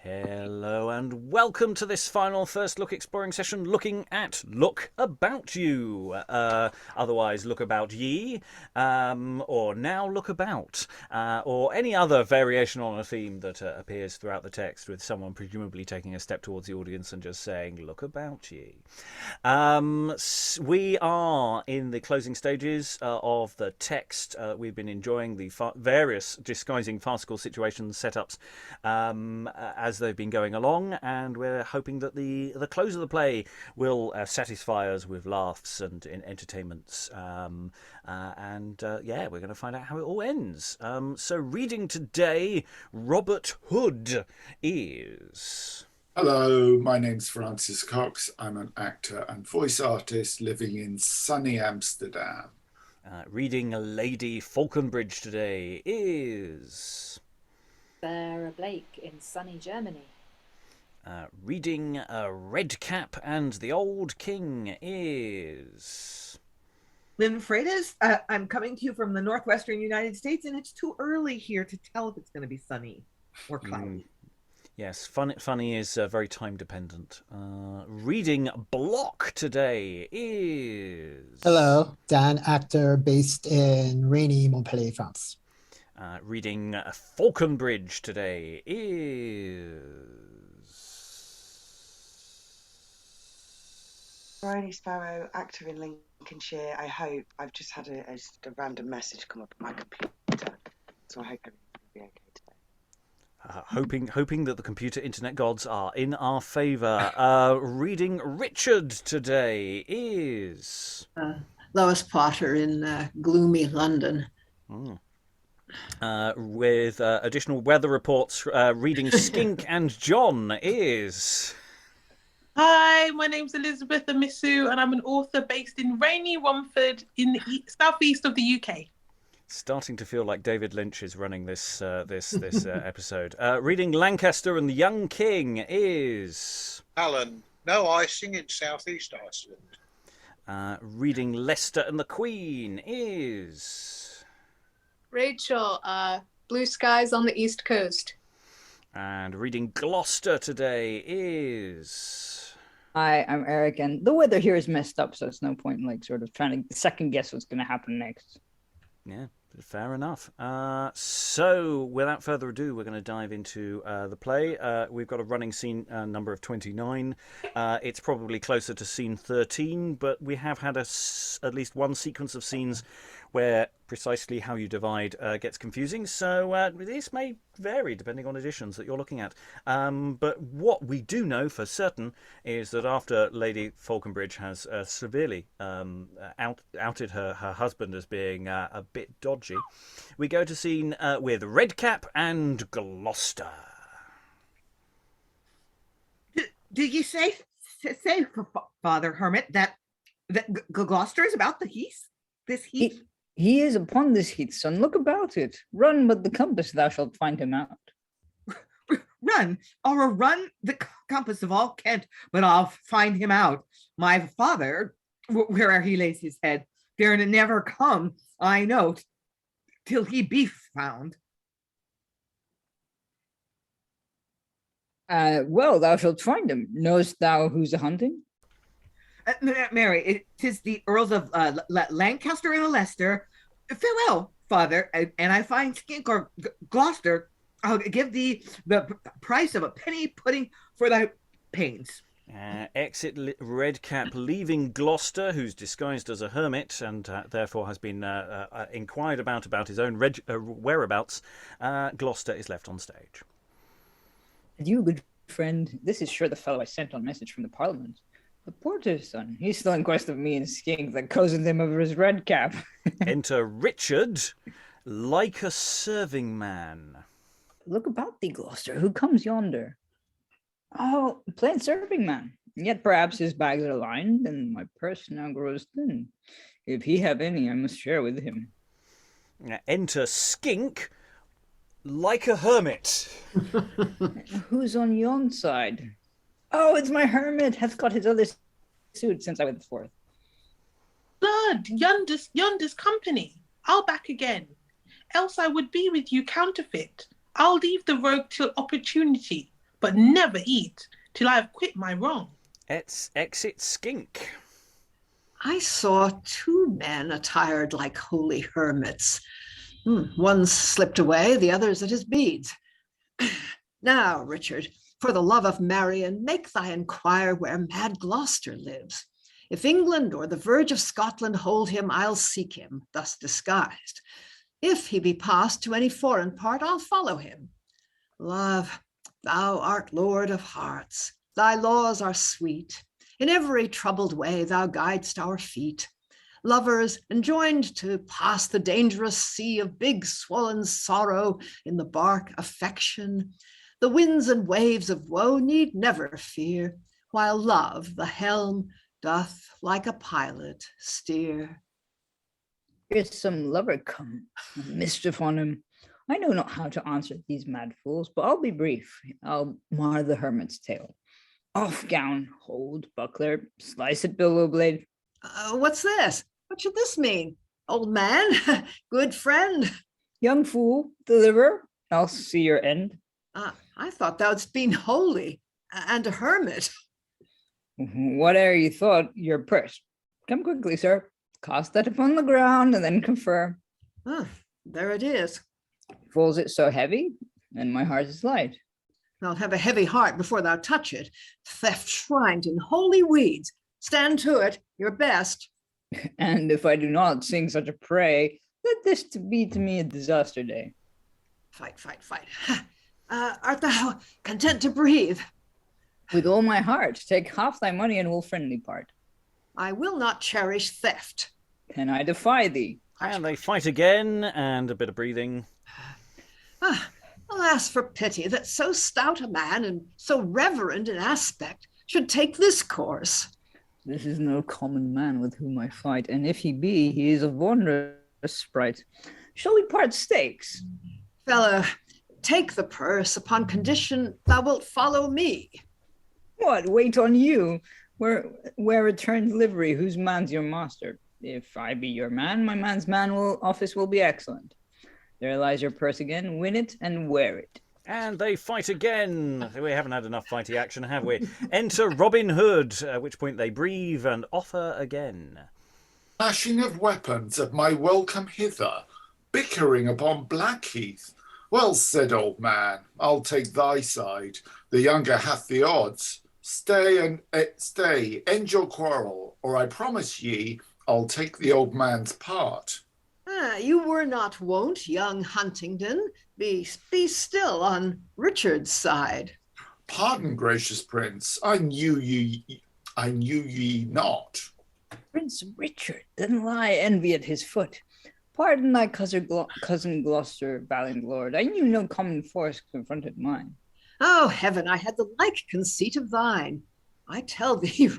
Hello and welcome to this final first look exploring session looking at Look About You, otherwise Look About Ye, or Now Look About, or any other variation on a theme that appears throughout the text with someone presumably taking a step towards the audience and just saying, Look About Ye. We are in the closing stages of the text. We've been enjoying the various disguising farcical situations, setups, as they've been going along, and we're hoping that the close of the play will satisfy us with laughs and entertainments. We're going to find out how it all ends. So reading today, Robert Hood is... Hello, my name's Francis Cox. I'm an actor and voice artist living in sunny Amsterdam. Reading Lady Fauconbridge today is... Sarah Blake in sunny Germany. Reading Redcap and the Old King is... Lynn Freitas. I'm coming to you from the northwestern United States, and it's too early here to tell if it's going to be sunny or cloudy. Yes, funny is very time dependent. Reading Block today is... Hello, Dan, actor based in rainy Montpellier, France. Reading Fauconbridge today is... Briony Sparrow, actor in Lincolnshire. I hope. I've just had a random message come up on my computer, so I hope everything will be okay today. Hoping that the computer internet gods are in our favour. Reading Richard today is... Lois Potter in gloomy London. With additional weather reports, reading Skink and John is... Hi, my name's Elizabeth Amisu, and I'm an author based in rainy Romford in the southeast of the UK. Starting to feel like David Lynch is running this episode. Reading Lancaster and the Young King is... Alan, no icing in southeast Iceland. Reading Leicester and the Queen is... Rachael, blue skies on the east coast. And reading Gloucester today is... Hi, I'm Eric, and the weather here is messed up, so it's no point in sort of trying to second guess what's going to happen next. Yeah, fair enough. So, without further ado, we're going to dive into the play. We've got a running scene number of 29. It's probably closer to scene 13, but we have had at least one sequence of scenes where precisely how you divide gets confusing. So this may vary depending on editions that you're looking at. But what we do know for certain is that after Lady Fauconbridge has severely outed her husband as being a bit dodgy, we go to scene with Redcap and Gloucester. Did you say, Father Hermit, that Gloucester is about the heath? This heath? He is upon this heath, son. Look about it. Run with the compass, thou shalt find him out. Run, or run the compass of all Kent, but I'll find him out. My father, where'er he lays his head, dare never come, I know, till he be found. Well, thou shalt find him. Knowest thou who's a-hunting? Mary, 'tis the Earls of Lancaster and Leicester. Farewell, Father, and I find Skink or Gloucester, I'll give thee the price of a penny pudding for thy pains. Exit Redcap, leaving Gloucester, who's disguised as a hermit and therefore has been inquired about his own whereabouts. Gloucester is left on stage. You, good friend, this is sure the fellow I sent on message from the Parliament. The porter, son. He's still in quest of me and Skink that cozened him over his red cap. Enter Richard, like a serving man. Look about thee, Gloucester. Who comes yonder? Oh, plain serving man. Yet perhaps his bags are lined, and my purse now grows thin. If he have any, I must share with him. Enter Skink, like a hermit. Who's on yon side? Oh, it's my hermit, hath got his other suit since I went forth. Blood, yonder's company. I'll back again. Else I would be with you counterfeit. I'll leave the rogue till opportunity. but never eat till I have quit my wrong. Let's exit Skink. I saw two men attired like holy hermits. One slipped away, the other's at his beads. Now, Richard, for the love of Marion, make thy enquire where mad Gloucester lives. If England or the verge of Scotland hold him, I'll seek him, thus disguised. If he be passed to any foreign part, I'll follow him. Love, thou art Lord of hearts, thy laws are sweet. In every troubled way thou guidest our feet. Lovers, enjoined to pass the dangerous sea of big swollen sorrow in the bark affection, the winds and waves of woe need never fear, while love, the helm, doth like a pilot steer. Here's some lover come, mischief on him. I know not how to answer these mad fools, but I'll be brief. I'll mar the hermit's tale. Off gown, hold, buckler, slice at billow blade. What's this? What should this mean? Old man, good friend. Young fool, deliver, I'll see your end. I thought thou'dst been holy and a hermit. Whate'er you thought, your purse. Come quickly, sir. Cast that upon the ground and then confer. There it is. Falls it so heavy, and my heart is light. I'll have a heavy heart before thou touch it. Theft shrined in holy weeds. Stand to it, your best. And if I do not sing such a prey, let this be to me a disaster day. Fight. Art thou content to breathe? With all my heart, take half thy money and we'll friendly part. I will not cherish theft. Can I defy thee? And they fight again, and a bit of breathing. Alas, for pity that so stout a man and so reverend in aspect should take this course. This is no common man with whom I fight, and if he be, he is a wondrous sprite. Shall we part stakes? Fellow, take the purse upon condition thou wilt follow me. What, wait on you? Wear returned livery, whose man's your master? If I be your man, my man's office will be excellent. There lies your purse again, win it and wear it. And they fight again. We haven't had enough fighty action, have we? Enter Robin Hood, at which point they breathe and offer again. Clashing of weapons at my welcome hither, bickering upon Blackheath. Well said, old man, I'll take thy side. The younger hath the odds. Stay, end your quarrel, or I promise ye, I'll take the old man's part. You were not wont, young Huntingdon. Be still on Richard's side. Pardon, gracious prince, I knew ye not. Prince Richard, then lie envy at his foot. Pardon thy cousin Gloucester, valiant lord. I knew no common force confronted mine. Oh, heaven, I had the like conceit of thine. I tell thee,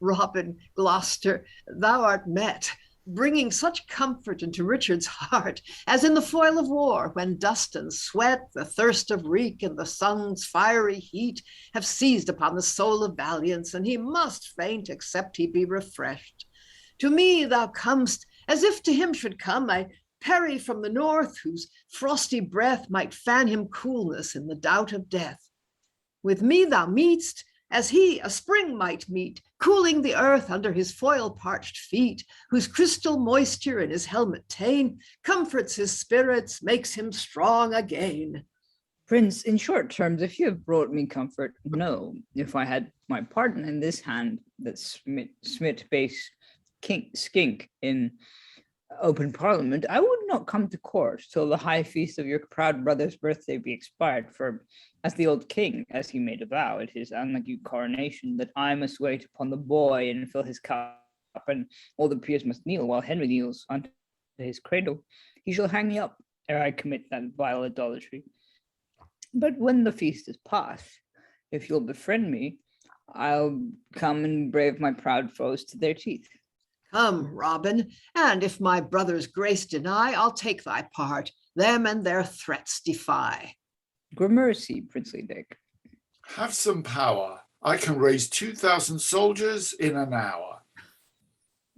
Robin Gloucester, thou art met, bringing such comfort into Richard's heart as in the foil of war, when dust and sweat, the thirst of reek, and the sun's fiery heat have seized upon the soul of valiance, and he must faint except he be refreshed. To me thou comest as if to him should come a Peri from the north, whose frosty breath might fan him coolness in the doubt of death. With me thou meet'st, as he a spring might meet, cooling the earth under his foil-parched feet, whose crystal moisture in his helmet ta'en comforts his spirits, makes him strong again. Prince, in short terms, if you have brought me comfort, no. If I had my pardon in this hand that smit base skink in open parliament, I would not come to court till the high feast of your proud brother's birthday be expired, for as the old king, as he made a vow at his unlucky coronation, that I must wait upon the boy and fill his cup, and all the peers must kneel while Henry kneels unto his cradle, he shall hang me up ere I commit that vile idolatry. But when the feast is past, if you'll befriend me, I'll come and brave my proud foes to their teeth. Come, Robin, and if my brother's grace deny, I'll take thy part, them and their threats defy. Gramercy, princely Dick. Have some power. I can raise 2,000 soldiers in an hour.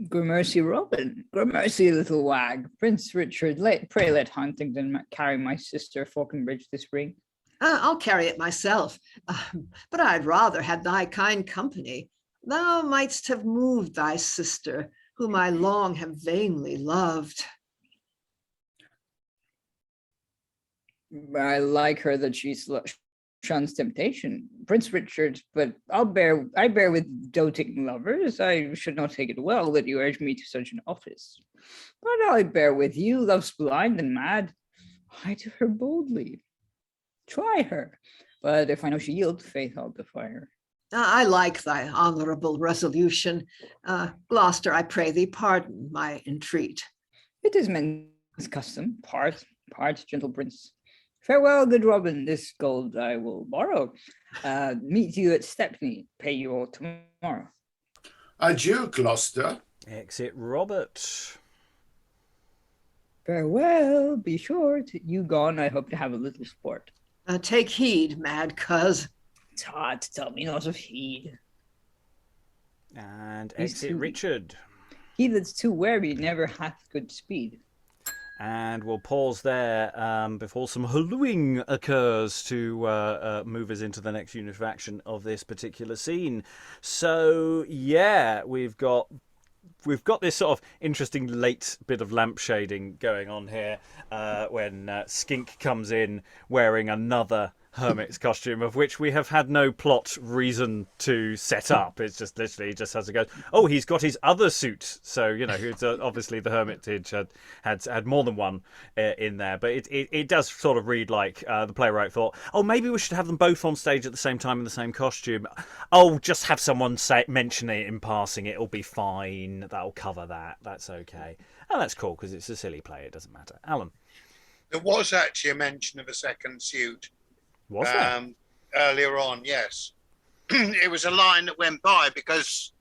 Gramercy, Robin. Gramercy, little wag. Prince Richard, pray let Huntingdon carry my sister Fauconbridge this spring. I'll carry it myself, but I'd rather have thy kind company. Thou mightst have moved thy sister, whom I long have vainly loved. I like her that she shuns temptation, Prince Richard, but I bear with doting lovers. I should not take it well that you urge me to such an office. But I bear with you, love's blind and mad. I to her boldly. Try her, but if I know she yield, faith I'll defy her. I like thy honorable resolution. Gloucester, I pray thee pardon my entreat. It is men's custom, part, gentle prince. Farewell, good Robin, this gold I will borrow. Meet you at Stepney, pay you all tomorrow. Adieu, Gloucester. Exit Robert. Farewell, be short. You gone, I hope to have a little sport. Take heed, mad coz. Tut, tell me not of heed. And exit Richard. He that's too wary never hath good speed. And we'll pause there before some hallooing occurs to move us into the next unit of action of this particular scene. So, yeah, we've got this sort of interesting late bit of lamp shading going on here when Skink comes in wearing another hermit's costume, of which we have had no plot reason to set up. It's just literally just has to go, oh, he's got his other suit. So, you know, it's, obviously the hermitage had more than one in there. But it does sort of read like the playwright thought, oh, maybe we should have them both on stage at the same time in the same costume. Oh, just have someone mention it in passing. It'll be fine. That'll cover that. That's okay. And that's cool because it's a silly play. It doesn't matter. Alan. There was actually a mention of a second suit. Was there? Earlier on, yes. It was a line that went by because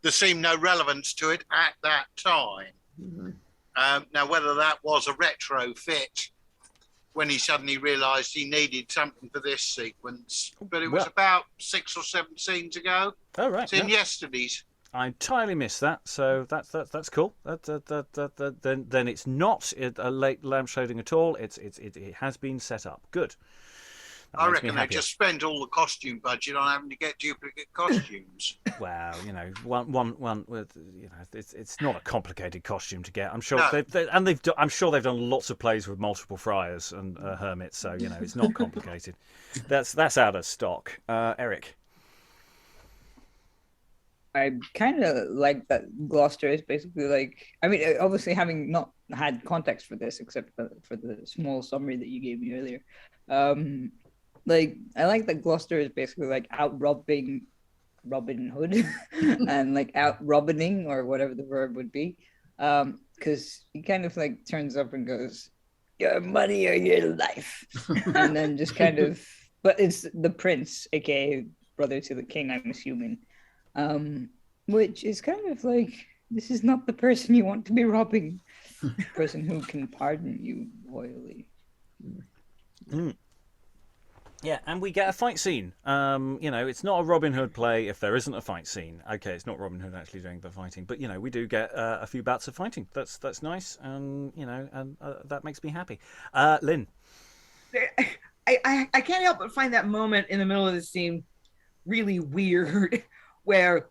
there seemed no relevance to it at that time. Mm-hmm. Now, whether that was a retrofit when he suddenly realised he needed something for this sequence, but it was about 6 or 7 scenes ago. Oh, right. It's in yesterday's. I entirely missed that, so that's cool. Then it's not a late lamp shading at all. It has been set up. Good. I reckon they just spent all the costume budget on having to get duplicate costumes. Well, you know, one with, you know, it's not a complicated costume to get. I'm sure No. I'm sure they've done lots of plays with multiple friars and hermits, so you know it's not complicated. That's out of stock. Eric. I kind of like that Gloucester is basically like, I mean, obviously having not had context for this, except for the small summary that you gave me earlier. Like, I like that Gloucester is basically like out robbing Robin Hood and like out robbining or whatever the verb would be. Because he kind of like turns up and goes, your money or your life. And then just kind of, but it's the prince, aka brother to the king, I'm assuming. Which is kind of like, this is not the person you want to be robbing. The person who can pardon you royally. Mm. Yeah, and we get a fight scene. You know, it's not a Robin Hood play if there isn't a fight scene. Okay, it's not Robin Hood actually doing the fighting, but you know, we do get a few bouts of fighting. That's nice, and you know, and that makes me happy. Lynn, I can't help but find that moment in the middle of the scene really weird, where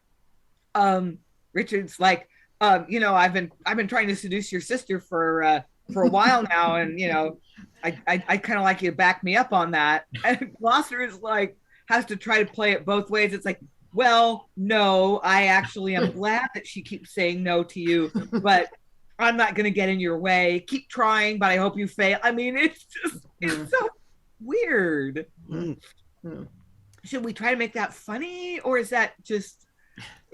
Richard's like, you know, I've been trying to seduce your sister for a while now, and you know, I kind of like you to back me up on that. And Gloucester is like, has to try to play it both ways. It's like, well, no, I actually am glad that she keeps saying no to you, but I'm not going to get in your way. Keep trying, but I hope you fail. I mean, it's so weird. Should we try to make that funny, or is that just...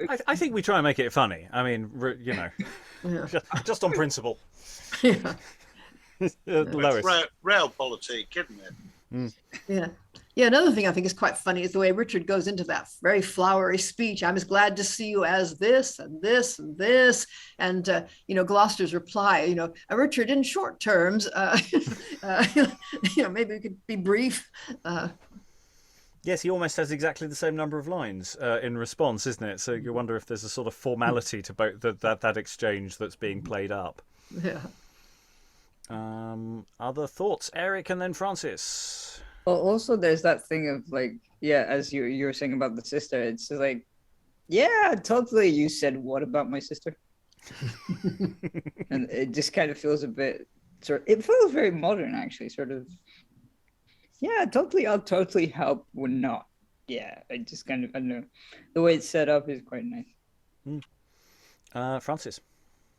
I think we try and make it funny. I mean, you know, just on principle. Yeah. Lois. Realpolitik, isn't it? Mm. Yeah. Another thing I think is quite funny is the way Richard goes into that very flowery speech. I'm as glad to see you as this and this and this, and you know, Gloucester's reply. You know, Richard, in short terms, you know, maybe we could be brief. Yes, he almost has exactly the same number of lines in response, isn't it? So you wonder if there's a sort of formality to both that exchange that's being played up. Yeah. Other thoughts, Eric, and then Francis. Well, also there's that thing of like, yeah, as you were saying about the sister, it's just like, yeah, totally. You said what about my sister? And it just kind of feels a bit it feels very modern, actually, sort of. Yeah, totally. I'll totally help when not. Yeah, I just kind of, I don't know. The way it's set up is quite nice. Francis.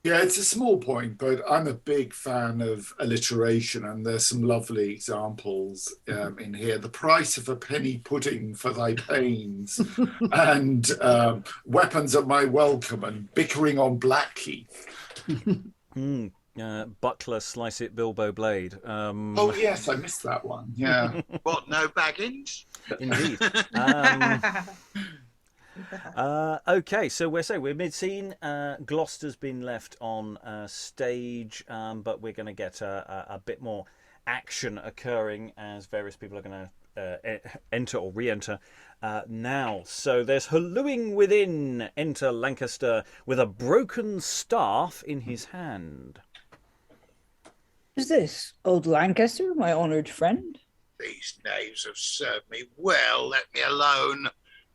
Yeah, it's a small point, but I'm a big fan of alliteration, and there's some lovely examples in here. The price of a penny pudding for thy pains, and weapons at my welcome, and bickering on Blackheath. Buckler, slice it, Bilbo Blade. Oh yes, I missed that one. Yeah. What? No Baggins? Indeed. Okay, so we're mid-scene. Gloucester's been left on stage, but we're going to get a bit more action occurring as various people are going to enter or re-enter now. So there's hallooing within. Enter Lancaster with a broken staff in his hand. Who's this? Old Lancaster, my honoured friend? These knaves have served me well. Let me alone.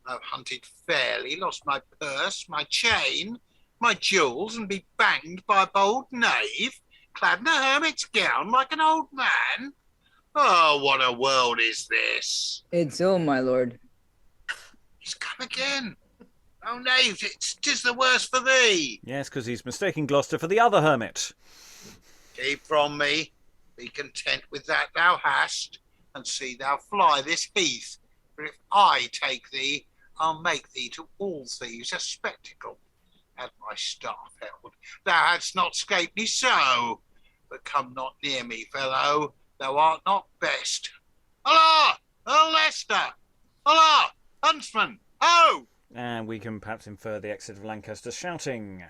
I've hunted fairly, lost my purse, my chain, my jewels, and be banged by a bold knave, clad in a hermit's gown like an old man. Oh, what a world is this? It's ill, my lord. He's come again. Oh, knave, 'tis the worse for thee. Yes, because he's mistaking Gloucester for the other hermit. Keep from me. Be content with that thou hast, and see thou fly this heath. For if I take thee, I'll make thee to all thieves a spectacle. Had my staff held, thou hadst not scaped me so. But come not near me, fellow, thou art not best. Holla! Earl Leicester! Holla! Huntsman! Ho! And we can perhaps infer the exit of Lancaster shouting.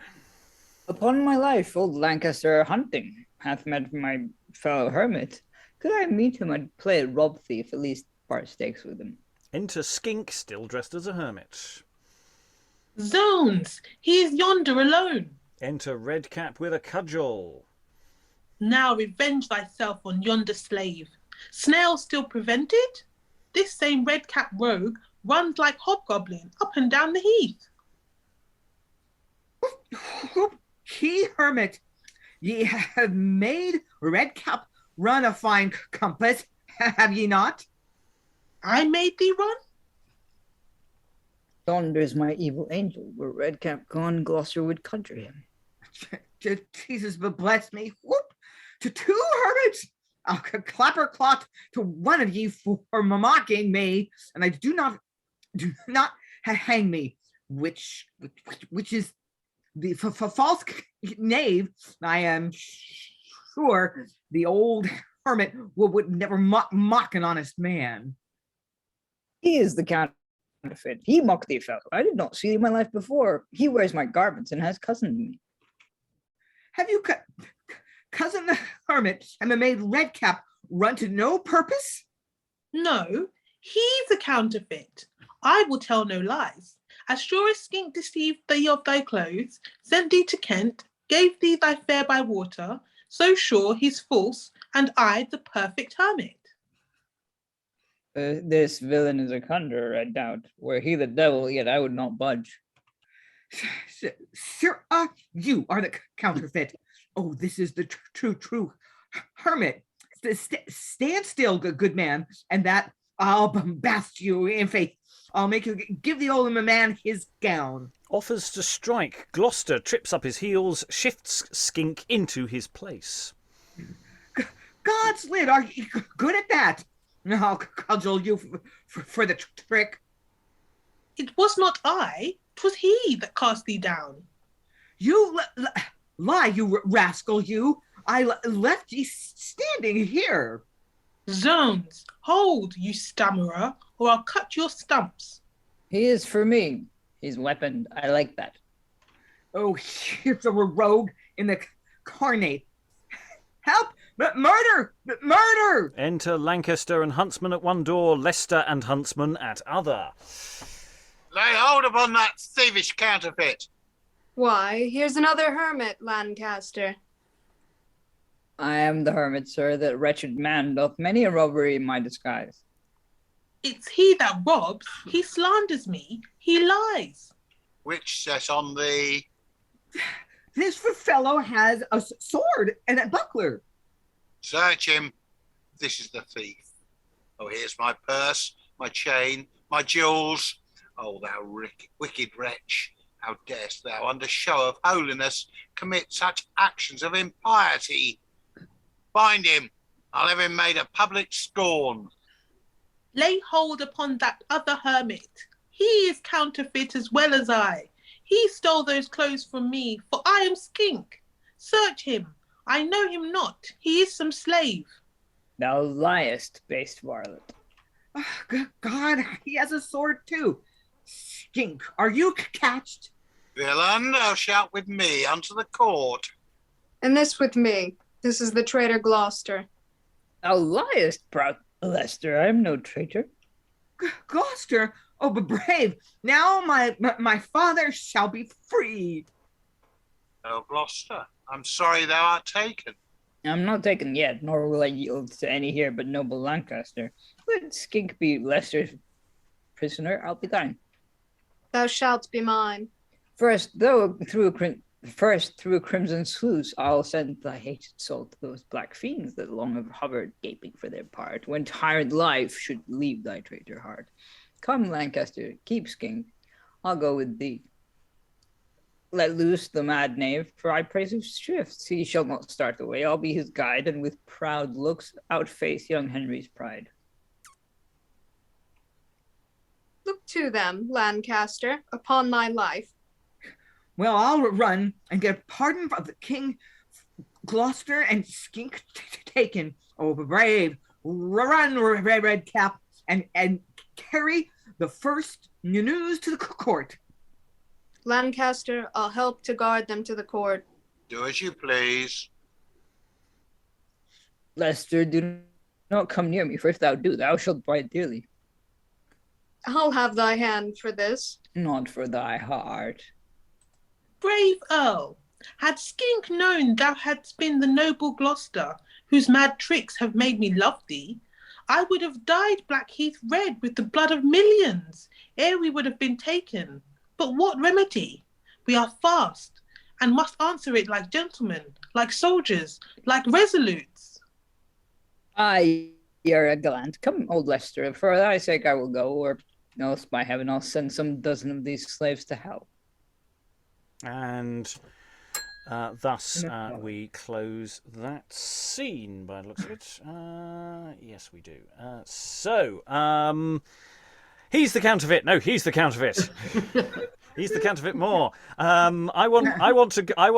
Upon my life, old Lancaster hunting hath met my fellow hermit. Could I meet him, I'd play at rob thief, at least part stakes with him. Enter Skink, still dressed as a hermit. Zones! He is yonder alone. Enter Redcap with a cudgel. Now revenge thyself on yonder slave. Snail still prevented? This same Redcap rogue runs like hobgoblin up and down the heath. He hermit, ye have made Redcap run a fine compass, have ye not? I made thee run? Yonder's my evil angel. Were Redcap gone, Gloucester would conjure him. Jesus but bless me. Whoop! To two hermits! I'll clapper clot to one of ye for mocking me, and I do not hang me, which is the false knave. I am sure the old hermit would never mock an honest man. He is the counterfeit. He mocked the fellow. I did not see him in my life before. He wears my garments and has cozened me. Have you cousin the hermit and made Redcap run to no purpose? No, he's a counterfeit. I will tell no lies. As sure as Skink deceived thee of thy clothes, sent thee to Kent, gave thee thy fare by water, so sure he's false, and I the perfect hermit. This villain is a conjurer, I doubt. Were he the devil, yet I would not budge. Sir, you are the counterfeit. Oh, this is the true hermit. Stand still, good man, and that I'll bombast you in faith. I'll make you give the old man his gown. Offers to strike. Gloucester trips up his heels, shifts Skink into his place. God's lid, are you good at that? I'll cudgel you for the trick. It was not I, 'twas he that cast thee down. You lie, you rascal, you. I left ye standing here. Zones, hold, you stammerer, or I'll cut your stumps. He is for me. He's weaponed. I like that. Oh, here's a rogue in the carnate. Help! Murder! Murder! Enter Lancaster and Huntsman at one door, Leicester and Huntsman at other. Lay hold upon that thievish counterfeit. Why, here's another hermit, Lancaster. I am the hermit, sir, that wretched man doth many a robbery in my disguise. It's he that robs. He slanders me. He lies. Which set on the... This fellow has a sword and a buckler. Search him. This is the thief. Oh, here's my purse, my chain, my jewels. Oh, thou wicked wretch. How darest thou, under show of holiness, commit such actions of impiety? Find him. I'll have him made a public scorn. Lay hold upon that other hermit. He is counterfeit as well as I. He stole those clothes from me, for I am Skink. Search him. I know him not. He is some slave. Thou liest, base varlet. Oh, good God, he has a sword too. Skink, are you catched? Villain, thou shalt with me unto the court. And this with me. This is the traitor Gloucester. Thou liest, proud Leicester. I am no traitor. Gloucester? Oh, but brave. Now my father shall be free. Oh, Gloucester, I'm sorry thou art taken. I'm not taken yet, nor will I yield to any here but noble Lancaster. Let Skink be Leicester's prisoner, I'll be thine. Thou shalt be mine. First, through a crimson sluice, I'll send thy hated soul to those black fiends that long have hovered, gaping for their part, when tired life should leave thy traitor heart. Come, Lancaster, keep Skink. I'll go with thee. Let loose the mad knave, for I praise his shifts. He shall not start away. I'll be his guide, and with proud looks outface young Henry's pride. Look to them, Lancaster, upon thy life. Well, I'll run and get pardon of the king, Gloucester, and Skink taken. Oh, brave, run, Redcap, and carry the first news to the court. Lancaster, I'll help to guard them to the court. Do as you please. Leicester, do not come near me, for if thou do, thou shalt bide dearly. I'll have thy hand for this. Not for thy heart. Brave Earl, had Skink known thou hadst been the noble Gloucester, whose mad tricks have made me love thee, I would have dyed Blackheath red with the blood of millions, ere we would have been taken. But what remedy? We are fast, and must answer it like gentlemen, like soldiers, like resolutes. Aye, you're a gallant. Come, old Leicester, for thy sake I will go, or else by heaven I'll send some dozen of these slaves to hell. And thus we close that scene by the looks of it. Yes, we do. He's the counterfeit. No, he's the counterfeit. He's the counterfeit more. I want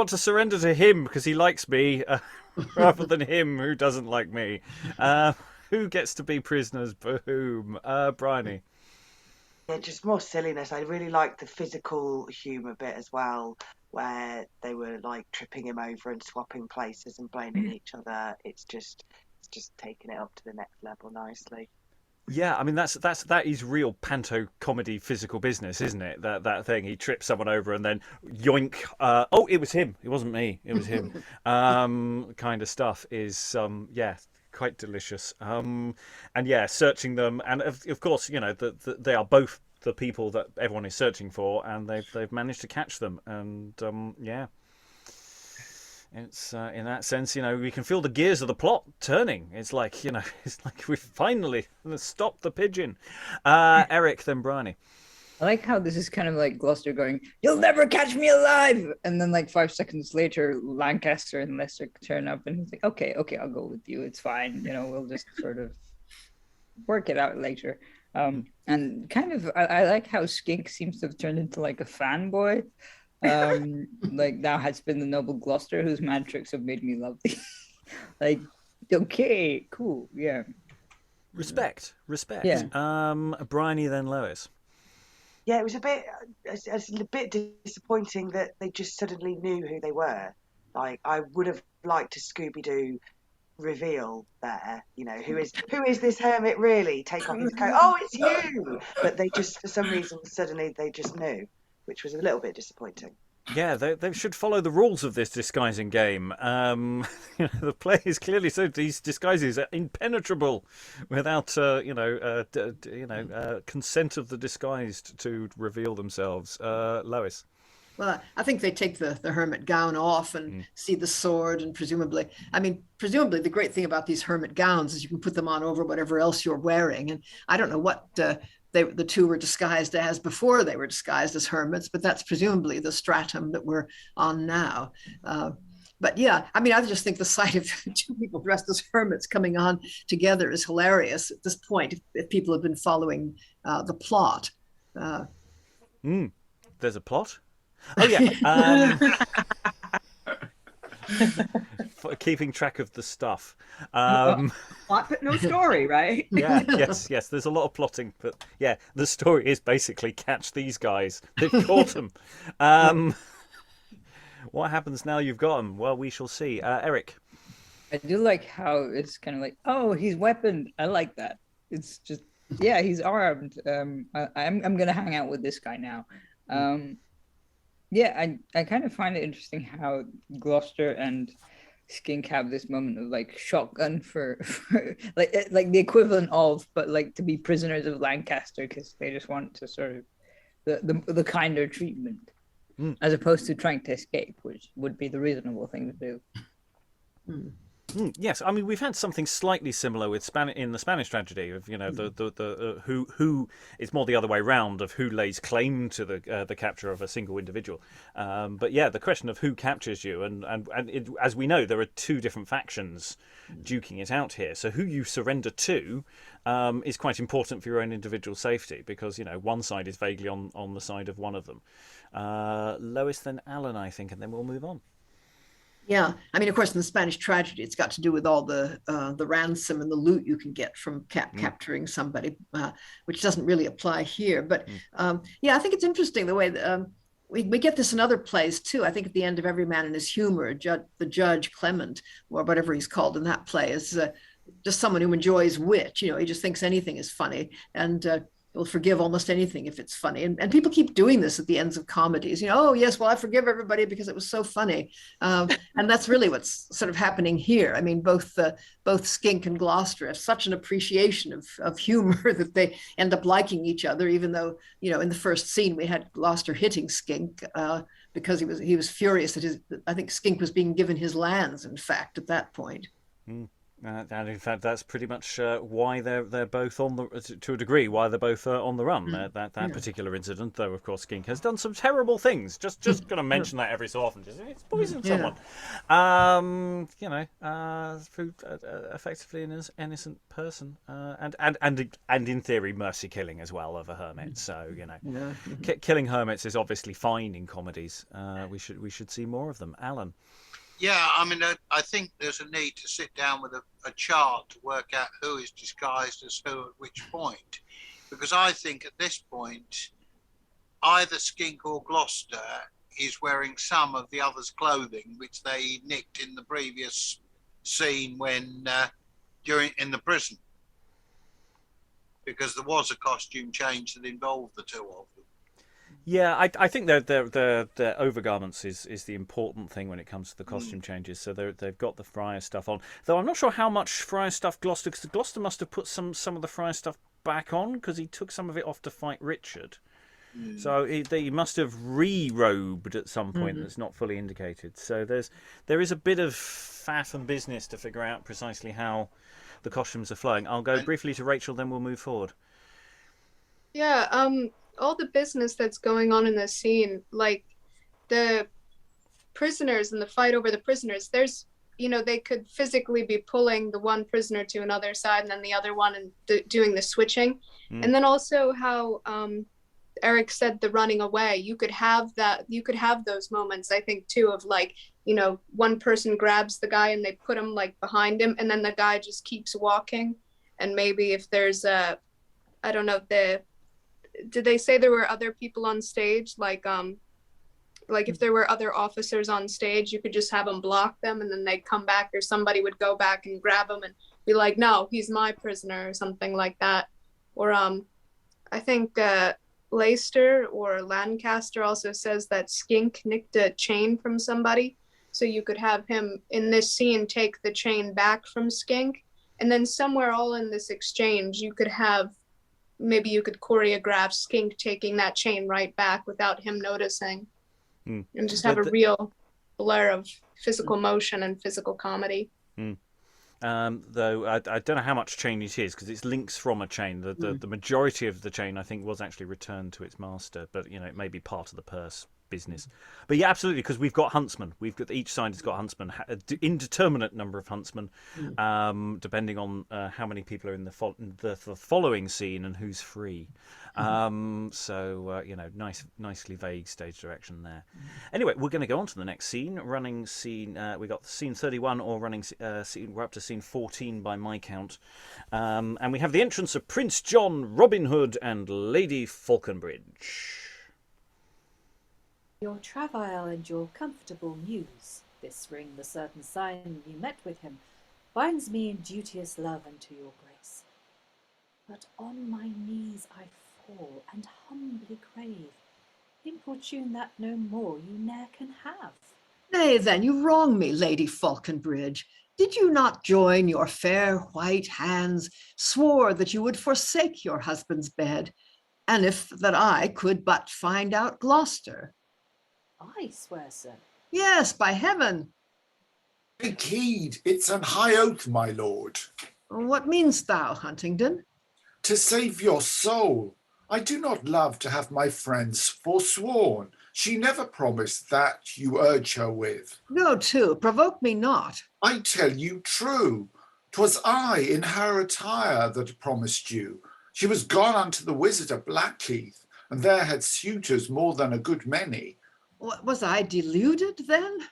to surrender to him because he likes me, rather than him who doesn't like me. Who gets to be prisoners for whom? Briony. Yeah, just more silliness. I really liked the physical humour bit as well, where they were like tripping him over and swapping places and blaming each other. It's just taking it up to the next level nicely. Yeah, I mean that is real panto comedy physical business, isn't it? That thing, he trips someone over and then yoink. Oh, it was him. It wasn't me. It was him. Kind of stuff is quite delicious. And yeah, searching them, and of course, you know, they are both the people that everyone is searching for, and they've managed to catch them, and it's in that sense, you know, we can feel the gears of the plot turning. It's like, you know, we finally stopped the pigeon. Eric, then Briony. I like how this is kind of like Gloucester going, "You'll never catch me alive," and then like 5 seconds later, Lancaster and Leicester turn up, and he's like, "Okay, I'll go with you. It's fine. You know, we'll just sort of work it out later." And kind of, I like how Skink seems to have turned into like a fanboy. Like, thou hadst been the noble Gloucester whose mad tricks have made me love thee. Like, okay, cool, yeah. Respect. Yeah. Briony, then Lois. Yeah, it was a bit disappointing that they just suddenly knew who they were. Like, I would have liked a Scooby-Doo reveal there. You know, who is this hermit really? Take off his coat. Oh, it's you! But they just, for some reason, suddenly they just knew, which was a little bit disappointing. Yeah, they should follow the rules of this disguising game. The players clearly said these disguises are impenetrable without, consent of the disguised to reveal themselves. Lois. Well, I think they take the hermit gown off and see the sword, and presumably the great thing about these hermit gowns is you can put them on over whatever else you're wearing. And I don't know what the two were disguised as before they were disguised as hermits, but that's presumably the stratum that we're on now. But yeah, I mean, I just think the sight of two people dressed as hermits coming on together is hilarious at this point, if people have been following the plot. There's a plot? Oh, yeah. Keeping track of the stuff. Plot, but no story, right? Yeah, yes. There's a lot of plotting, but yeah, the story is basically catch these guys. They've caught them. What happens now you've got them? Well, we shall see. Eric. I do like how it's kind of like, oh, he's weaponed. I like that. It's just, yeah, he's armed. I'm gonna hang out with this guy now. Yeah, I kind of find it interesting how Gloucester and Skink have this moment of like shotgun for like the equivalent of, but like to be prisoners of Lancaster because they just want to sort of the kinder treatment as opposed to trying to escape, which would be the reasonable thing to do. Yes, I mean we've had something slightly similar with in the Spanish tragedy of the who it's more the other way round of who lays claim to the capture of a single individual, but yeah, the question of who captures you and as we know there are two different factions duking it out here. So who you surrender to is quite important for your own individual safety because one side is vaguely on the side of one of them. Lois, then Alan, I think, and then we'll move on. Yeah, I mean, of course, in the Spanish tragedy, it's got to do with all the ransom and the loot you can get from capturing somebody, which doesn't really apply here. But yeah, I think it's interesting the way that, we get this in other plays too. I think at the end of Every Man in His Humor, the judge Clement, or whatever he's called in that play, is just someone who enjoys wit. He just thinks anything is funny, and will forgive almost anything if it's funny. And people keep doing this at the ends of comedies. Oh, yes, well, I forgive everybody because it was so funny. And that's really what's sort of happening here. I mean, both Skink and Gloucester have such an appreciation of humor that they end up liking each other, even though, in the first scene we had Gloucester hitting Skink because he was furious that I think Skink was being given his lands, in fact, at that point. And in fact, that's pretty much why they're both on to a degree, why they're both on the run. That particular incident, though, of course, Skink has done some terrible things. Just going to mention that every so often. It's poisoned someone. Through effectively an innocent person, and in theory, mercy killing as well of a hermit. So killing hermits is obviously fine in comedies. We should see more of them. Alan. Yeah, I mean, I think there's a need to sit down with a chart to work out who is disguised as who at which point. Because I think at this point, either Skink or Gloucester is wearing some of the other's clothing, which they nicked in the previous scene when in the prison. Because there was a costume change that involved the two of them. Yeah, I think their overgarments is the important thing when it comes to the costume changes. So they've got the Friar stuff on. Though I'm not sure how much Friar stuff Gloucester, because Gloucester must have put some of the Friar stuff back on because he took some of it off to fight Richard. So he must have re-robed at some point that's not fully indicated. So there is a bit of faff and business to figure out precisely how the costumes are flowing. I'll go briefly to Rachael, then we'll move forward. Yeah, all the business that's going on in the scene, like the prisoners and the fight over the prisoners, there's, they could physically be pulling the one prisoner to another side and then the other one and doing the switching. And then also how Eric said the running away, you could have those moments, I think, too, of like, one person grabs the guy and they put him like behind him and then the guy just keeps walking. And maybe if there's I don't know, did they say there were other people on stage? Like if there were other officers on stage, you could just have them block them and then they'd come back, or somebody would go back and grab them and be like, no, he's my prisoner, or something like that. Or I think Leicester or Lancaster also says that Skink nicked a chain from somebody. So you could have him in this scene take the chain back from Skink. And then somewhere all in this exchange, you could choreograph Skink taking that chain right back without him noticing. And just have a real blur of physical motion and physical comedy. Though I don't know how much chain it is, because it's links from a chain. The majority of the chain, I think, was actually returned to its master, but it may be part of the purse business. But yeah, absolutely, because we've got huntsmen. Each side has got huntsmen, indeterminate number of huntsmen, depending on how many people are in the following scene and who's free. Nicely vague stage direction there. Anyway, we're going to go on to the next scene. Running scene. We got scene 31 or running scene. We're up to scene 14 by my count, and we have the entrance of Prince John, Robin Hood, and Lady Fauconbridge. Your travail and your comfortable muse, this ring the certain sign you met with him, binds me in duteous love unto your grace. But on my knees I fall and humbly crave, importune that no more you ne'er can have. Nay, then, you wrong me, Lady Fauconbridge. Did you not join your fair white hands, swore that you would forsake your husband's bed, and if that I could but find out Gloucester? I swear, sir. Yes, by heaven. Take heed, it's an high oath, my lord. What meanst thou, Huntingdon? To save your soul. I do not love to have my friends forsworn. She never promised that you urge her with. Go to, provoke me not. I tell you true. 'Twas I in her attire that promised you. She was gone unto the wizard of Blackheath, and there had suitors more than a good many. Was I deluded then?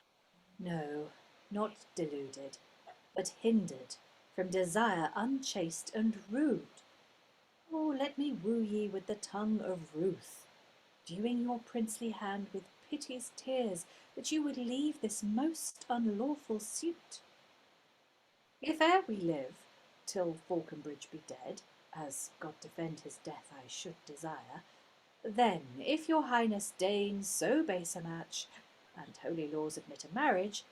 No, not deluded, but hindered from desire unchaste and rude. Oh, let me woo ye with the tongue of ruth, dewing your princely hand with pity's tears, that you would leave this most unlawful suit. If e'er we live till Fauconbridge be dead, as God defend his death I should desire, then, if your highness deigns so base a match, and holy laws admit a marriage,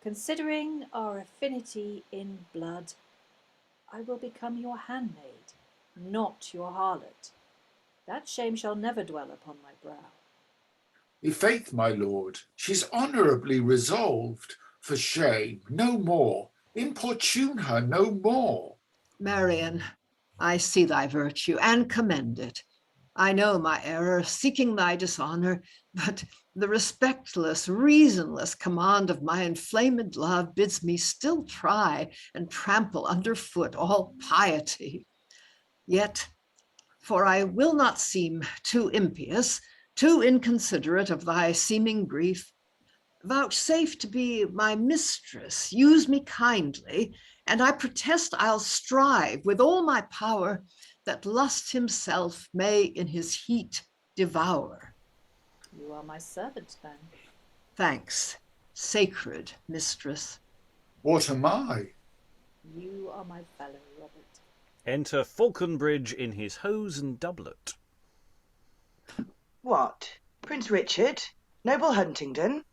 considering our affinity in blood, I will become your handmaid, not your harlot. That shame shall never dwell upon my brow. I'faith, my lord, she's honourably resolved. For shame, no more. Importune her no more. Marian, I see thy virtue and commend it. I know my error, seeking thy dishonour, but the respectless, reasonless command of my inflamed love bids me still try and trample underfoot all piety. Yet, for I will not seem too impious, too inconsiderate of thy seeming grief, vouchsafe to be my mistress, use me kindly, and I protest I'll strive with all my power that lust himself may in his heat devour. You are my servant, then. Thanks, sacred mistress. What am I? You are my fellow, Robert. Enter Fauconbridge in his hose and doublet. What? Prince Richard? Noble Huntingdon?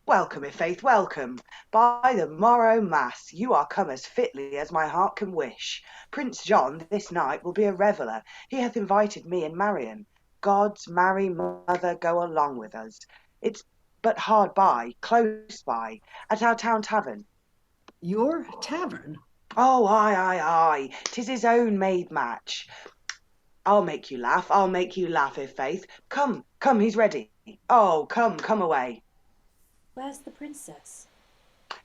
Welcome, i'faith, welcome. By the morrow mass, you are come as fitly as my heart can wish. Prince John this night will be a reveller. He hath invited me and Marian. God's Mary Mother go along with us. It's but hard by, close by, at our town tavern. Your tavern? Oh, aye. 'Tis his own made match. I'll make you laugh, i'faith. Come, he's ready. Oh, come away. Where's the princess?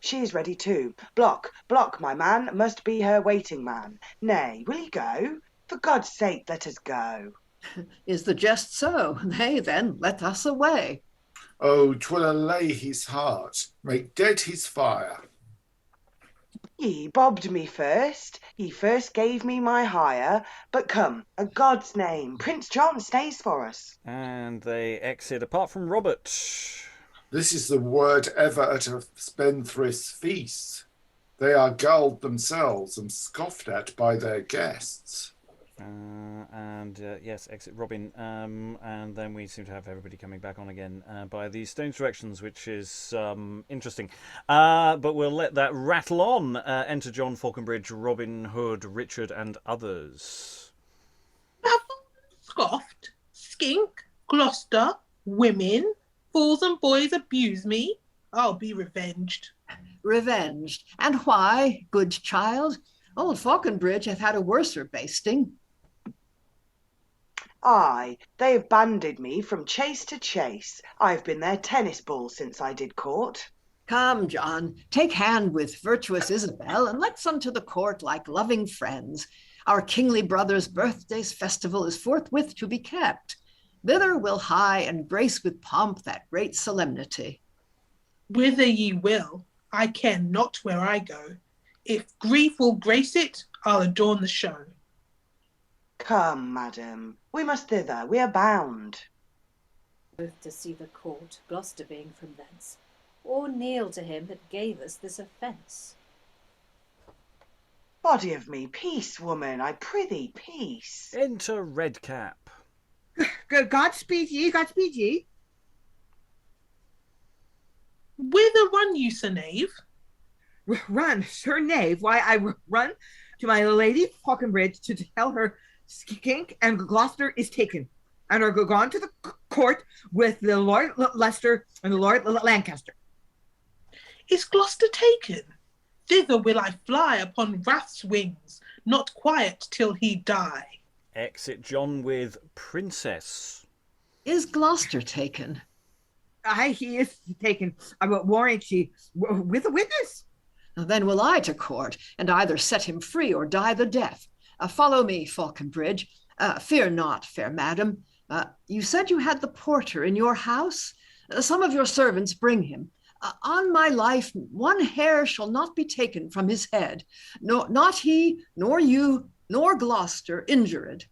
She is ready too. Block, my man, must be her waiting man. Nay, will you go? For God's sake, let us go. Is the jest so? Nay, then, let us away. Oh, 'twill allay his heart, make dead his fire. Ye bobbed me first, ye first gave me my hire, but come, a God's name, Prince John stays for us. And they exit, apart from Robert. This is the word ever at a spendthrift's feast. They are gulled themselves and scoffed at by their guests. Yes, exit Robin. And then we seem to have everybody coming back on again by these strange directions, which is interesting. But we'll let that rattle on. Enter John, Fauconbridge, Robin Hood, Richard, and others. Scoffed, Skink, Gloucester, women, fools and boys abuse me. I'll be revenged. Revenged. And why, good child? Old Fauconbridge hath had a worser basting. Aye, they have banded me from chase to chase. I've been their tennis ball since I did court. Come, John, take hand with virtuous Isabel, and let's unto the court like loving friends. Our kingly brother's birthday's festival is forthwith to be kept. Thither will high and grace with pomp that great solemnity. Whither ye will, I care not where I go. If grief will grace it, I'll adorn the show. Come, madam, we must thither, we are bound. Both to see the court, Gloucester being from thence, or kneel to him that gave us this offence. Body of me, peace, woman, I prithee, peace. Enter Redcap. Godspeed ye, Godspeed ye. Whither run you, sir knave? Run, sir knave. Why, I run to my lady Fauconbridge to tell her Skink and Gloucester is taken, and are gone to the court with the Lord Leicester and the Lord Lancaster. Is Gloucester taken? Thither will I fly upon wrath's wings, not quiet till he die. Exit John with Princess. Is Gloucester taken? Aye, he is taken. I will warrant ye with a witness. Then will I to court, and either set him free or die the death. Follow me, Fauconbridge. Fear not, fair madam. You said you had the porter in your house? Some of your servants bring him. On my life, one hair shall not be taken from his head. No, not he, nor you, nor Gloucester injured.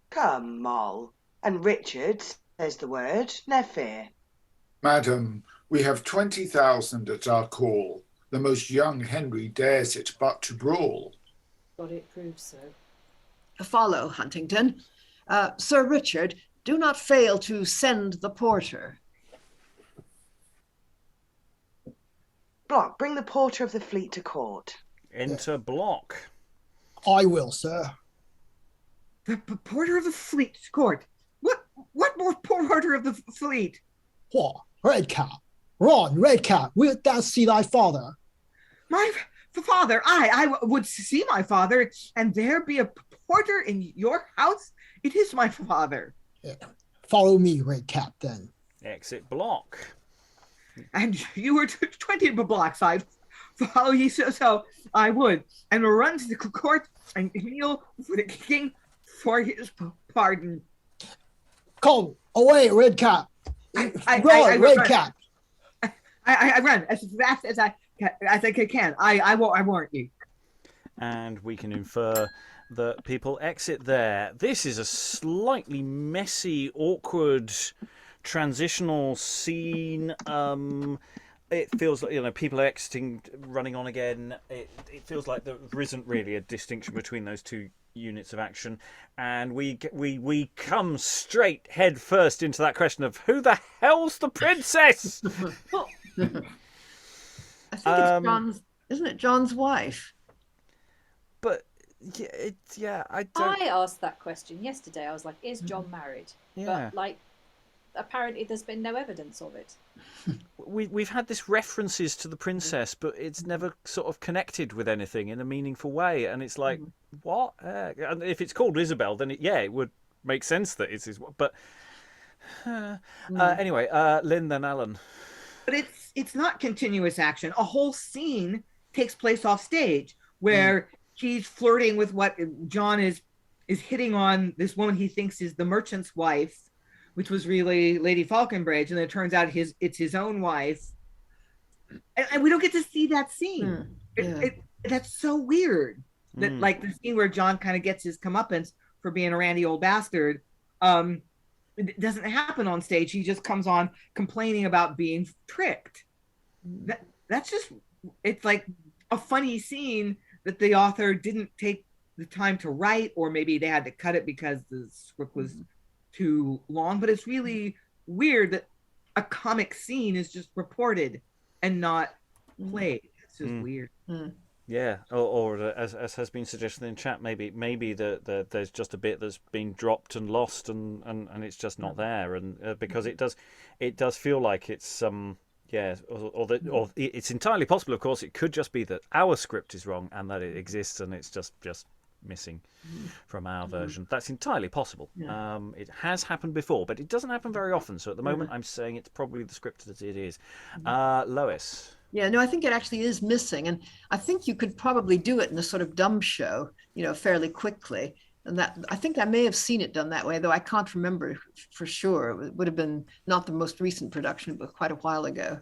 Come, Moll, and Richard says the word, ne'er fear. Madam, we have 20,000 at our call. The most young Henry dares it but to brawl. God, it proves so. Follow, Huntington. Sir Richard, do not fail to send the porter. Block, bring the porter of the fleet to court. Enter Block. I will, sir. The porter of the fleet to court. What more porter of the fleet? What? Redcap. Run, Redcap, wilt thou see thy father? My father, I would see my father, and there be a porter in your house? It is my father. Yeah. Follow me, Redcap, then. Exit Block. And you were 20 blocks. I follow ye, so I would, and run to the court and kneel for the king for his pardon. Come away, Redcap. Run, Redcap. I run as fast as I can. I warrant you. And we can infer that people exit there. This is a slightly messy, awkward, transitional scene. It feels like, people are exiting, running on again. It feels like there isn't really a distinction between those two units of action, and we come straight head first into that question of who the hell's the princess? I think it's John's, isn't it John's wife? But I don't. I asked that question yesterday. I was like, is John married? Yeah. But apparently there's been no evidence of it. We've had this references to the princess, but it's never sort of connected with anything in a meaningful way, and it's like, what? And if it's called Isabel, then it would make sense that it's his. But anyway, Lynn, then Alan. But it's not continuous action. A whole scene takes place off stage where he's flirting with what John is hitting on this woman he thinks is the merchant's wife, which was really Lady Fauconbridge, and then it turns out it's his own wife, and we don't get to see that scene. That's so weird. That like the scene where John kind of gets his comeuppance for being a randy old bastard. It doesn't happen on stage. He just comes on complaining about being tricked. That's just, it's like a funny scene that the author didn't take the time to write, or maybe they had to cut it because the script was too long. But it's really weird that a comic scene is just reported and not played. It's just weird. Yeah, or as has been suggested in chat, maybe there's just a bit that's been dropped and lost, and it's just not there, and because it does feel like it's or it's entirely possible. Of course, it could just be that our script is wrong and that it exists and it's just missing from our version. That's entirely possible. Yeah. It has happened before, but it doesn't happen very often. So at the moment, I'm saying it's probably the script that it is. Lois. Yeah, no, I think it actually is missing. And I think you could probably do it in a sort of dumb show, fairly quickly. And that, I think I may have seen it done that way, though I can't remember for sure. It would have been not the most recent production, but quite a while ago.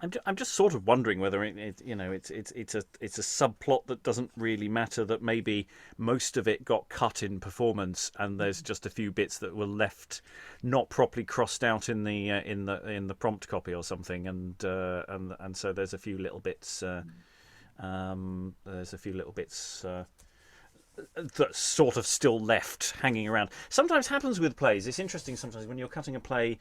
I'm just sort of wondering whether it's a subplot that doesn't really matter, that maybe most of it got cut in performance and there's just a few bits that were left not properly crossed out in the prompt copy or something, and so there's a few little bits that's sort of still left hanging around. Sometimes happens with plays. It's interesting sometimes when you're cutting a play,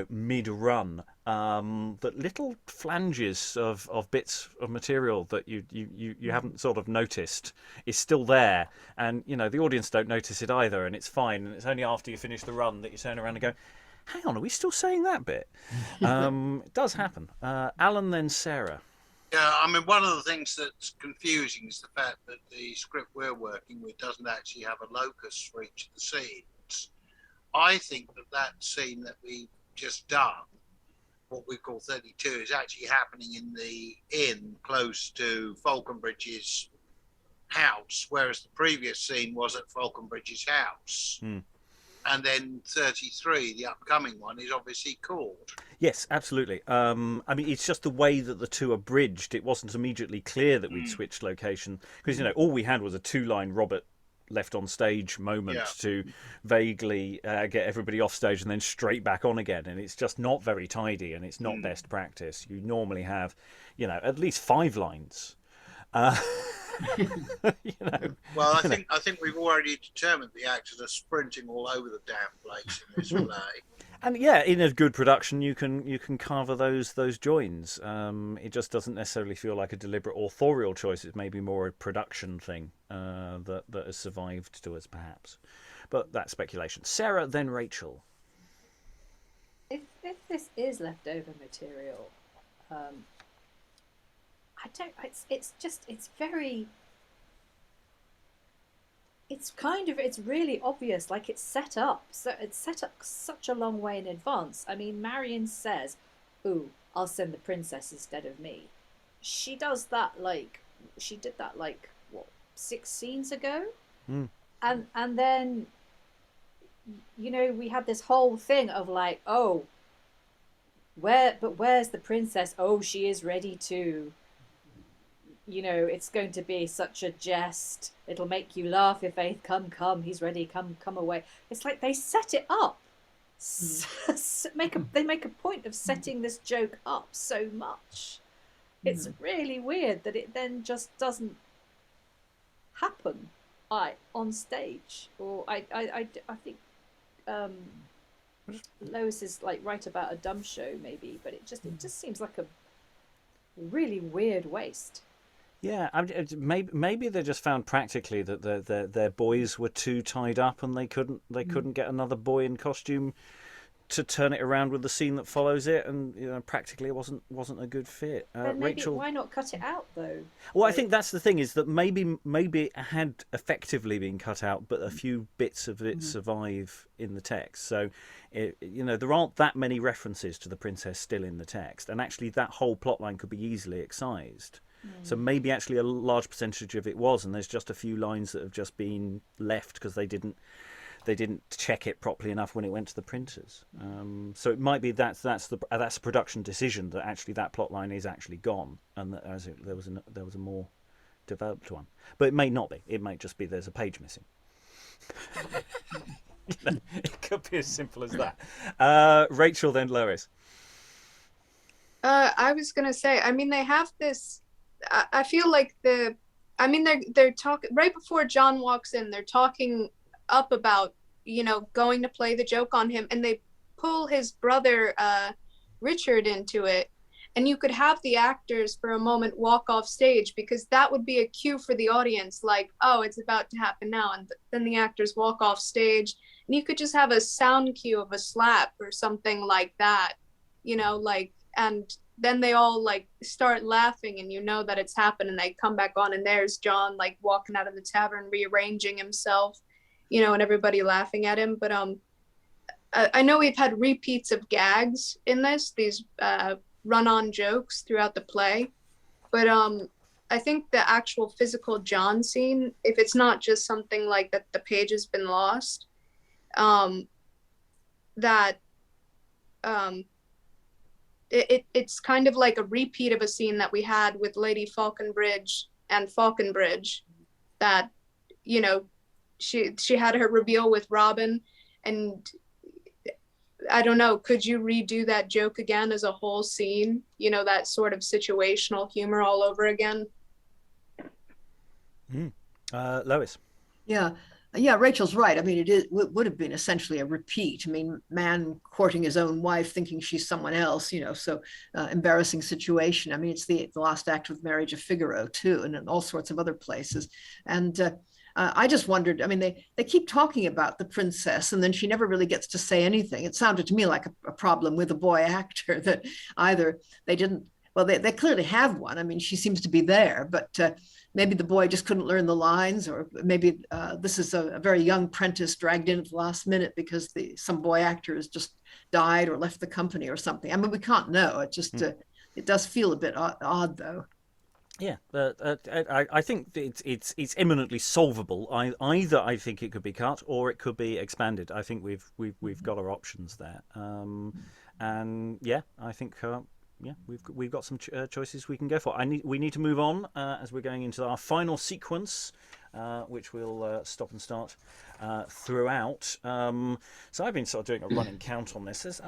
mid-run, that little flanges of bits of material that you haven't sort of noticed is still there, and the audience don't notice it either, and it's fine. And it's only after you finish the run that you turn around and go, "Hang on, are we still saying that bit?" It does happen. Alan, then Sarah. Yeah, I mean, one of the things that's confusing is the fact that the script we're working with doesn't actually have a locus for each of the scenes. I think that scene that we just done, what we call 32, is actually happening in the inn close to Fauconbridge's house, whereas the previous scene was at Fauconbridge's house. And then 33, the upcoming one, is obviously called. Yes, absolutely. I mean, it's just the way that the two are bridged. It wasn't immediately clear that we'd switched location, because all we had was a 2-line Robert left on stage moment to vaguely get everybody off stage and then straight back on again, and it's just not very tidy, and it's not best practice. You normally have, at least 5 lines. Well, I think we've already determined the actors are sprinting all over the damn place in this play. And yeah, in a good production, you can cover those joins. It just doesn't necessarily feel like a deliberate authorial choice. It's maybe more a production thing that has survived to us, perhaps. But that's speculation. Sarah, then Rachael. If this is leftover material, I don't. It's very. It's really obvious. Like it's set up. So it's set up such a long way in advance. I mean, Marion says, "Ooh, I'll send the princess instead of me." She does that she did that what, 6 scenes ago, and then we had this whole thing of where's the princess? Oh, she is ready to. It's going to be such a jest. It'll make you laugh if come, he's ready, come away. It's like they set it up. They make a point of setting this joke up so much. It's really weird that it then just doesn't happen on stage. Or I think Lois is right about a dumb show maybe, but it just seems like a really weird waste. Yeah, maybe they just found practically that their boys were too tied up and they couldn't get another boy in costume to turn it around with the scene that follows it, and practically it wasn't a good fit. But maybe, Rachael, why not cut it out though? Well, I think that's the thing, is that maybe it had effectively been cut out, but a few bits of it survive in the text. So, there aren't that many references to the princess still in the text, and actually that whole plotline could be easily excised. So maybe actually a large percentage of it was, and there's just a few lines that have just been left because they didn't check it properly enough when it went to the printers. So it might be that's a production decision, that actually that plot line is actually gone, and that there was a more developed one. But it may not be. It might just be there's a page missing. It could be as simple as that. Rachael, then Lois. I was gonna say, I mean, they have this. I feel like the I mean, they're talking right before John walks in. They're talking up about, going to play the joke on him, and they pull his brother Richard into it. And you could have the actors for a moment walk off stage, because that would be a cue for the audience, like, oh, it's about to happen now. And then the actors walk off stage, and you could just have a sound cue of a slap or something like that, and then they all like start laughing, and that it's happened, and they come back on, and there's John like walking out of the tavern, rearranging himself, and everybody laughing at him. But I know we've had repeats of gags in these run-on jokes throughout the play, but I think the actual physical John scene, if it's not just something like that the page has been lost, it's kind of like a repeat of a scene that we had with Lady Fauconbridge and Fauconbridge, that she had her reveal with Robin, and I don't know, could you redo that joke again as a whole scene? That sort of situational humor all over again. Lois. Yeah, Rachel's right. I mean, it would have been essentially a repeat. I mean, man courting his own wife, thinking she's someone else, so embarrassing situation. I mean, it's the last act of Marriage of Figaro too, and in all sorts of other places. And I just wondered, I mean, they keep talking about the princess, and then she never really gets to say anything. It sounded to me like a problem with a boy actor, that either they didn't, well, they clearly have one. I mean, she seems to be there, but maybe the boy just couldn't learn the lines, or maybe this is a very young apprentice dragged in at the last minute because some boy actor has just died or left the company or something. I mean, we can't know. It just, it does feel a bit odd though. Yeah, I think it's eminently solvable. Either I think it could be cut or it could be expanded. I think we've got our options there, and yeah, I think we've got some choices we can go for. We need to move on as we're going into our final sequence, which we'll stop and start throughout. So I've been sort of doing a running count on this.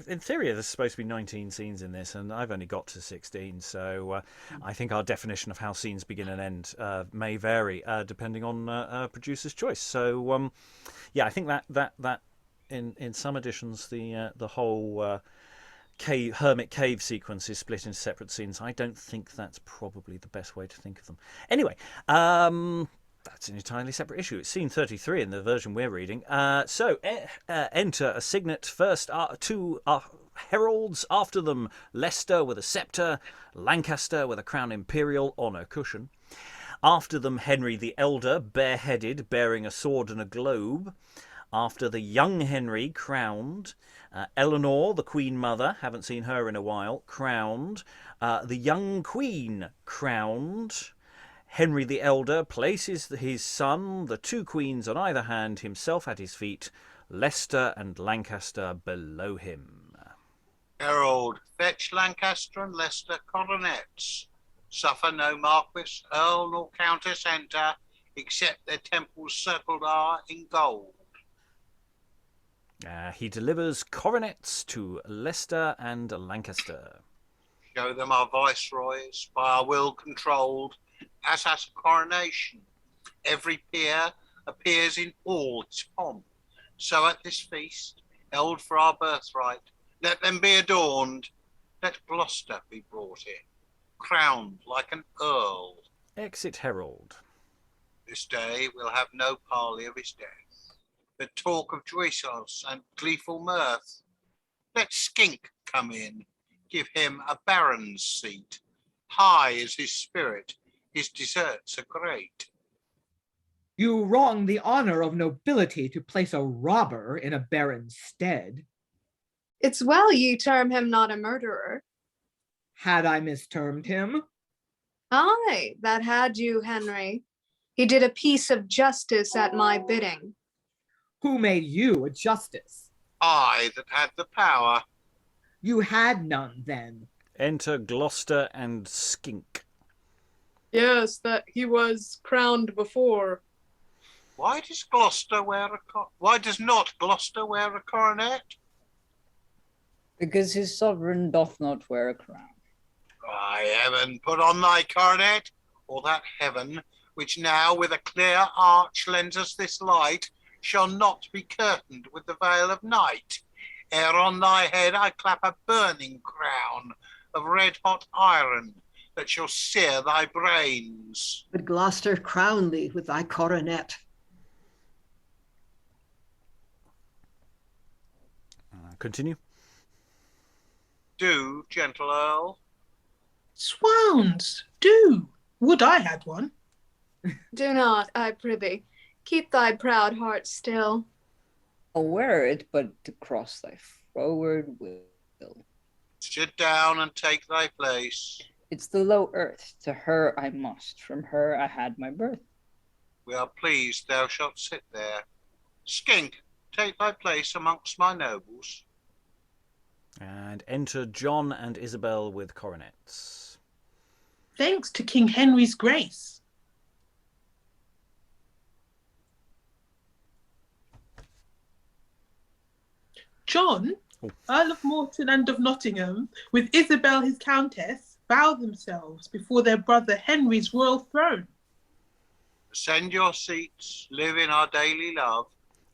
In theory, there's supposed to be 19 scenes in this, and I've only got to 16. So I think our definition of how scenes begin and end may vary depending on producer's choice. So yeah, I think that in some editions the whole hermit cave sequence is split into separate scenes. I don't think that's probably the best way to think of them. Anyway, that's an entirely separate issue. It's scene 33 in the version we're reading. So enter a signet first, two heralds, after them Leicester with a sceptre, Lancaster with a crown imperial on a cushion. After them Henry the Elder, bareheaded, bearing a sword and a globe. After the young Henry, crowned. Eleanor, the Queen Mother, haven't seen her in a while, crowned. The young Queen, crowned. Henry the Elder places his son, the two queens on either hand, himself at his feet, Leicester and Lancaster below him. Herald, fetch Lancaster and Leicester coronets. Suffer no Marquis, Earl, nor Countess enter, except their temples circled are in gold. He delivers coronets to Leicester and Lancaster. Show them our viceroys, by our will controlled, as at a coronation. Every peer appears in all its pomp. So at this feast, held for our birthright, let them be adorned. Let Gloucester be brought in, crowned like an earl. Exit herald. This day we'll have no parley of his death, but talk of jouissance and gleeful mirth. Let Skink come in, give him a baron's seat. High is his spirit, his deserts are great. You wrong the honor of nobility to place a robber in a baron's stead. It's well ye term him not a murderer. Had I mistermed him? Aye, that had you, Henry. He did a piece of justice at my bidding. Who made you a justice? I that had the power. You had none then. Enter Gloucester and Skink. Yes, that he was crowned before. Why does not Gloucester wear a coronet? Because his sovereign doth not wear a crown. By heaven, put on thy coronet, or that heaven, which now with a clear arch lends us this light, shall not be curtained with the veil of night, ere on thy head I clap a burning crown of red-hot iron, that shall sear thy brains. Would Gloucester crown thee with thy coronet? Continue. Do, gentle Earl. Swounds, do. Would I had one. Do not, I prithee. Keep thy proud heart still. I'll wear it, but to cross thy froward will. Sit down and take thy place. It's the low earth, to her I must, from her I had my birth. We are pleased thou shalt sit there. Skink, take thy place amongst my nobles. And enter John and Isabel with coronets. Thanks to King Henry's grace. John, Earl of Morton and of Nottingham, with Isabel his countess, bow themselves before their brother Henry's royal throne. Ascend your seats, live in our daily love.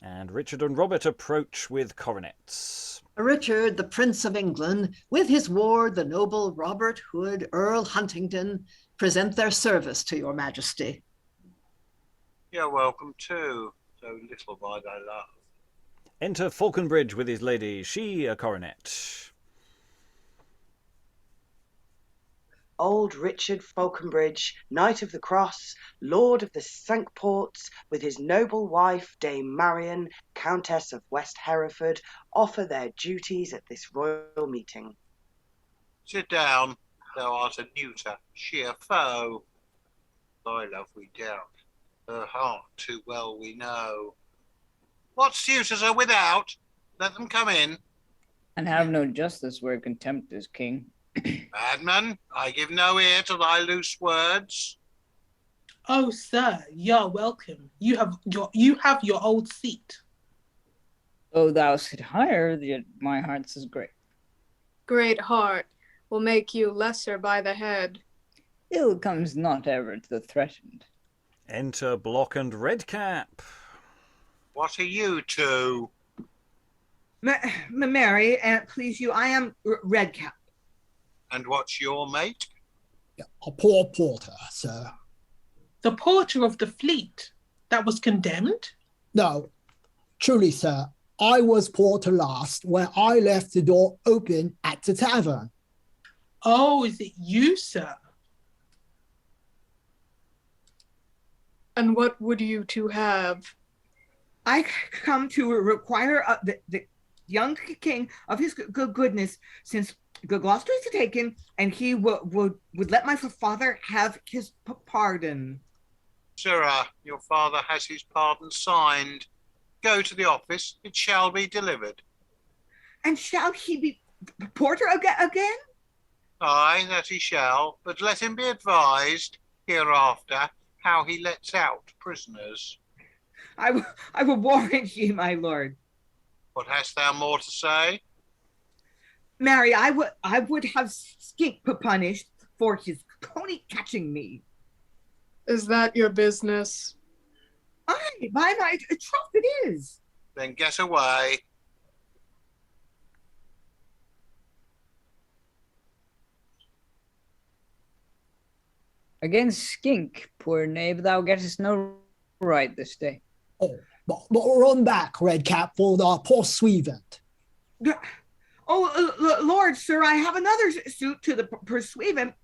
And Richard and Robert approach with coronets. Richard, the Prince of England, with his ward, the noble Robert Hood, Earl Huntingdon, present their service to your majesty. You're welcome too, so little by thy love. Enter Fauconbridge with his lady, she a coronet. Old Richard Fauconbridge, Knight of the Cross, Lord of the Cinque Ports, with his noble wife, Dame Marian, Countess of West Hereford, offer their duties at this royal meeting. Sit down, thou art a neuter, she a foe. Thy love we doubt, her heart too well we know. What suitors are without? Let them come in. And have no justice where contempt is king. Madman, I give no ear to thy loose words. Oh, sir, you're welcome. You have your old seat. Though thou sit higher, yet my heart's is great. Great heart will make you lesser by the head. Ill comes not ever to the threatened. Enter Block and Redcap. What are you two? Mary, and please you, I am Redcap. And what's your mate? A poor porter, sir. The porter of the fleet that was condemned? No, truly, sir. I was porter last when I left the door open at the tavern. Oh, is it you, sir? And what would you two have? I come to require the young king of his goodness, since Gloucester is taken, and he would let my father have his pardon. Sirrah, your father has his pardon signed. Go to the office, it shall be delivered. And shall he be porter again? Aye, that he shall, but let him be advised hereafter how he lets out prisoners. I will warrant ye, my lord. What hast thou more to say? Mary, I would have Skink punished for his pony catching me. Is that your business? Aye, by my troth it is. Then get away. Against Skink, poor knave, thou gettest no right this day. Oh, but run back, Redcap, for the pursuivant. Oh, Lord, sir, I have another suit to the pursuivant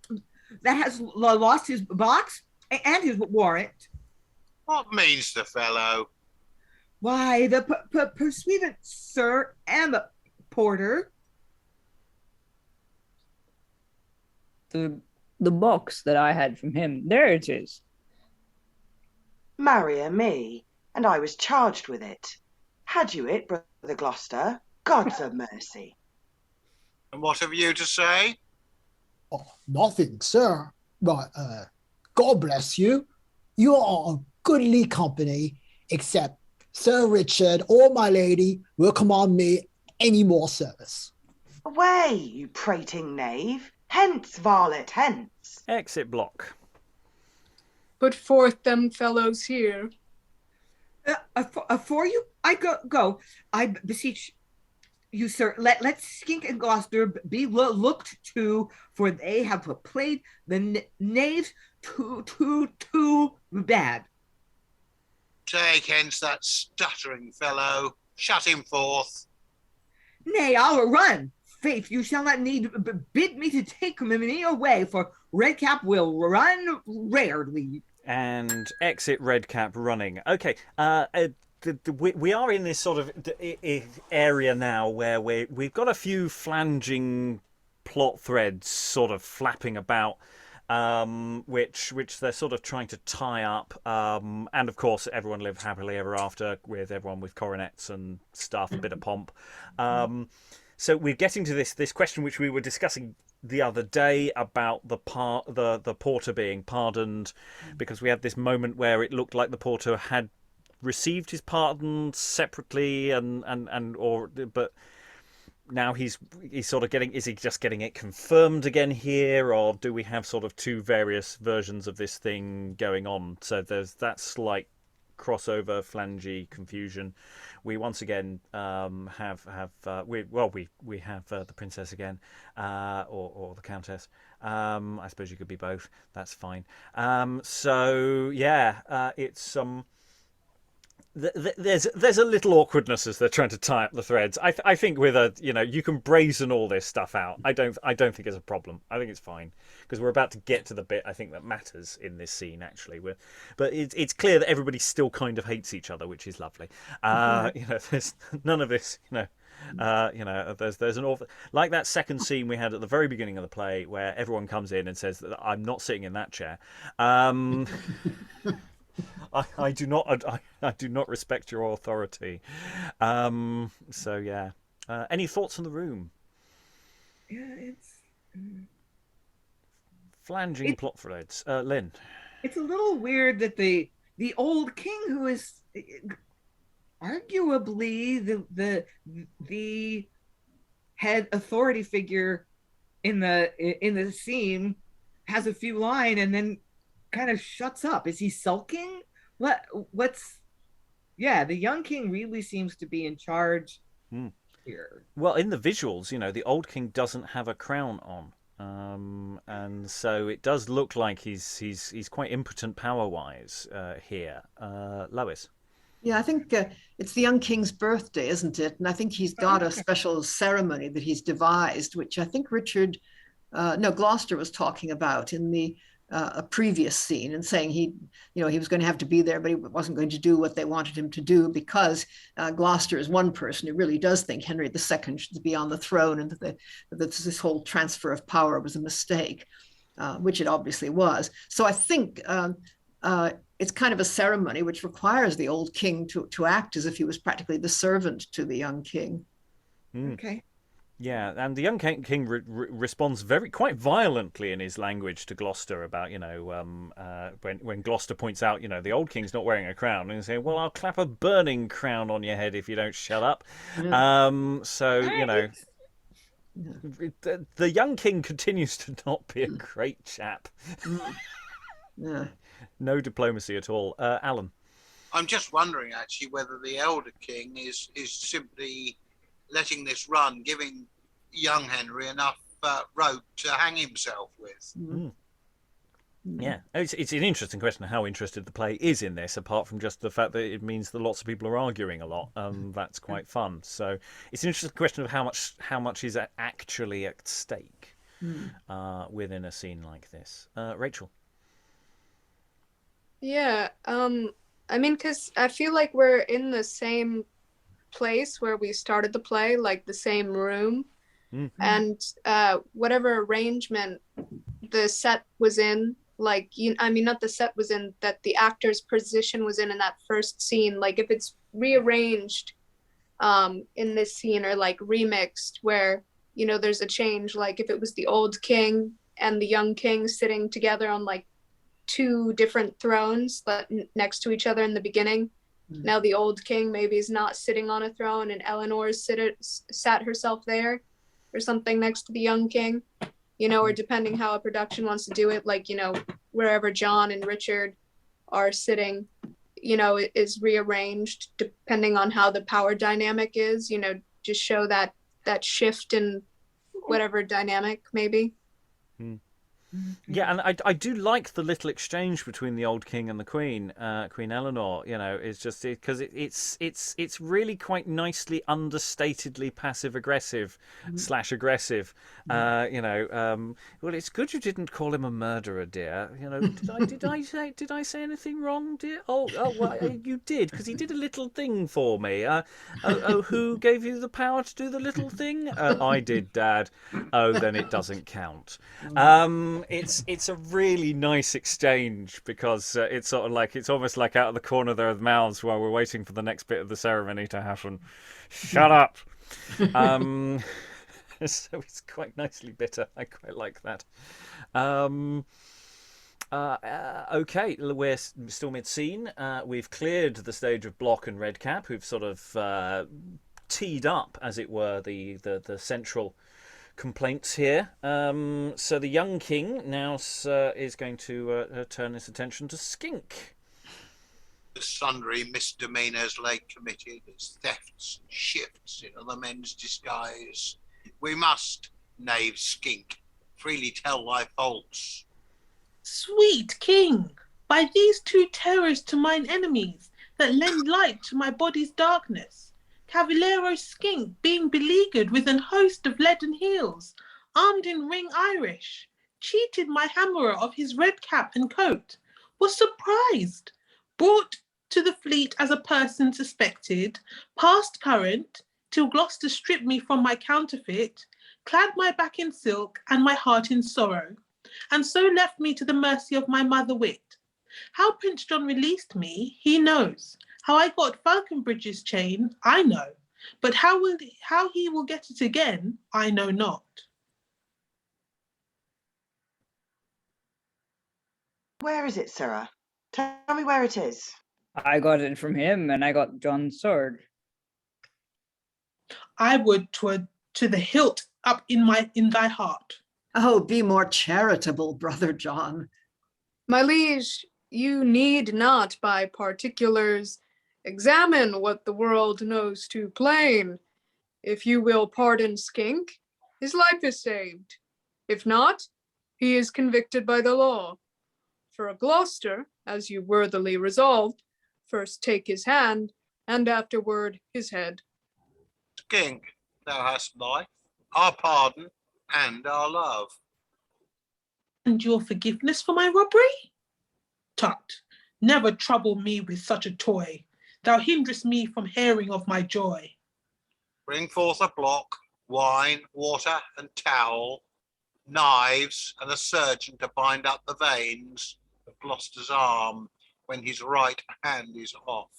that has lost his box and his warrant. What means the fellow? Why, the pursuivant, sir, and the porter. The box that I had from him, there it is. Marry me, and I was charged with it. Had you it, Brother Gloucester? God's a mercy. And what have you to say? Oh, nothing, sir. But God bless you. You are a goodly company, except Sir Richard or my lady will command me any more service. Away, you prating knave. Hence, varlet, hence. Exit Block. put forth them fellows here. For you, I go. I beseech you, sir. Let Skink and Gloucester be looked to, for they have played the knaves too bad. Take hence that stuttering fellow. Shut him forth. Nay, I'll run. Faith, you shall not need bid me to take me away, for Redcap will run rarely. And exit Redcap running. Okay, we are in this sort of area now where we've got a few flanging plot threads sort of flapping about, which they're sort of trying to tie up. And of course, everyone lived happily ever after, with everyone with coronets and stuff, a bit of pomp. So we're getting to this question which we were discussing the other day about the porter being pardoned, because we had this moment where it looked like the porter had received his pardon separately but now he's sort of is he just getting it confirmed again here, or do we have sort of two various versions of this thing going on? So there's that slight crossover, flangy confusion. We once again we have the princess again, or the countess. I suppose you could be both. That's fine. So yeah, it's there's a little awkwardness as they're trying to tie up the threads. I think with you can brazen all this stuff out. I don't think it's a problem. I think it's fine, because we're about to get to the bit I think that matters in this scene actually. But it's clear that everybody still kind of hates each other, which is lovely. There's none of this. There's an awful, like that second scene we had at the very beginning of the play where everyone comes in and says that I'm not sitting in that chair. I do not respect your authority. So yeah. Any thoughts on the room? Yeah, it's flanging plot threads. Lynn. It's a little weird that the old king, who is arguably the head authority figure in the scene, has a few lines and then kind of shuts up. Is he sulking? What's the young king really seems to be in charge here. Well, in the visuals, the old king doesn't have a crown on, and so it does look like he's quite impotent power wise here. Lois. Yeah, I think it's the young king's birthday, isn't it? And I think he's got a special ceremony that he's devised, which I think Gloucester was talking about in the a previous scene, and saying he was going to have to be there, but he wasn't going to do what they wanted him to do, because Gloucester is one person who really does think Henry II should be on the throne, and that this whole transfer of power was a mistake, which it obviously was. So I think it's kind of a ceremony which requires the old king to act as if he was practically the servant to the young king. Okay. Yeah, and the young king responds quite violently in his language to Gloucester about, when Gloucester points out, the old king's not wearing a crown, and saying, well, I'll clap a burning crown on your head if you don't shut up. Yeah. The young king continues to not be a great chap. Yeah. No diplomacy at all. Alan. I'm just wondering, actually, whether the elder king is simply letting this run, giving young Henry enough rope to hang himself with. Yeah, it's an interesting question of how interested the play is in this, apart from just the fact that it means that lots of people are arguing a lot, and that's quite fun. So it's an interesting question of how much is actually at stake within a scene like this. Rachael. Yeah, because I feel like we're in the same place where we started the play, like the same room, and whatever arrangement the set was in, not the set was in, that the actor's position was in that first scene, like if it's rearranged in this scene, or like remixed where there's a change, like if it was the old king and the young king sitting together on like two different thrones next to each other in the beginning. Now the old king maybe is not sitting on a throne, and Eleanor's sat herself there or something next to the young king, or depending how a production wants to do it, like, wherever John and Richard are sitting, is rearranged depending on how the power dynamic is, just show that shift in whatever dynamic maybe. Yeah, and I do like the little exchange between the old king and the queen, Queen Eleanor. It's just because it's really quite nicely understatedly passive aggressive / aggressive. Well, it's good you didn't call him a murderer, dear. Did I say anything wrong, dear? Oh, well, you did, because he did a little thing for me. Who gave you the power to do the little thing? I did, Dad. Oh, then it doesn't count. It's a really nice exchange because it's sort of like it's almost like out of the corner of their mouths while we're waiting for the next bit of the ceremony to happen. Shut up. So it's quite nicely bitter. I quite like that. Okay, we're still mid-scene. We've cleared the stage of Block and Redcap, who've sort of teed up, as it were, the central complaints here. So the young king now is going to turn his attention to Skink. Sundry misdemeanours lay committed as thefts and shifts in other men's disguise. We must, knave Skink, freely tell thy faults. Sweet king, by these two terrors to mine enemies that lend light to my body's darkness, Cavallero Skink, being beleaguered with an host of leaden heels, armed in ring Irish, cheated my hammerer of his red cap and coat, was surprised, brought to the fleet as a person suspected, passed current, till Gloucester stripped me from my counterfeit, clad my back in silk and my heart in sorrow, and so left me to the mercy of my mother wit. How Prince John released me, he knows. How I got Fauconbridge's chain, I know, but how he will get it again, I know not. Where is it, sirrah? Tell me where it is. I got it from him, and I got John's sword. I would to the hilt up in thy heart. Oh, be more charitable, Brother John. My liege, you need not by particulars examine what the world knows too plain. If you will pardon Skink, his life is saved. If not, he is convicted by the law. For a Gloucester, as you worthily resolved, first take his hand, and afterward his head. Skink, thou hast life, our pardon, and our love. And your forgiveness for my robbery? Tut, never trouble me with such a toy. Thou hinderest me from hearing of my joy. Bring forth a block, wine, water, and towel, knives, and a surgeon to bind up the veins of Gloucester's arm when his right hand is off,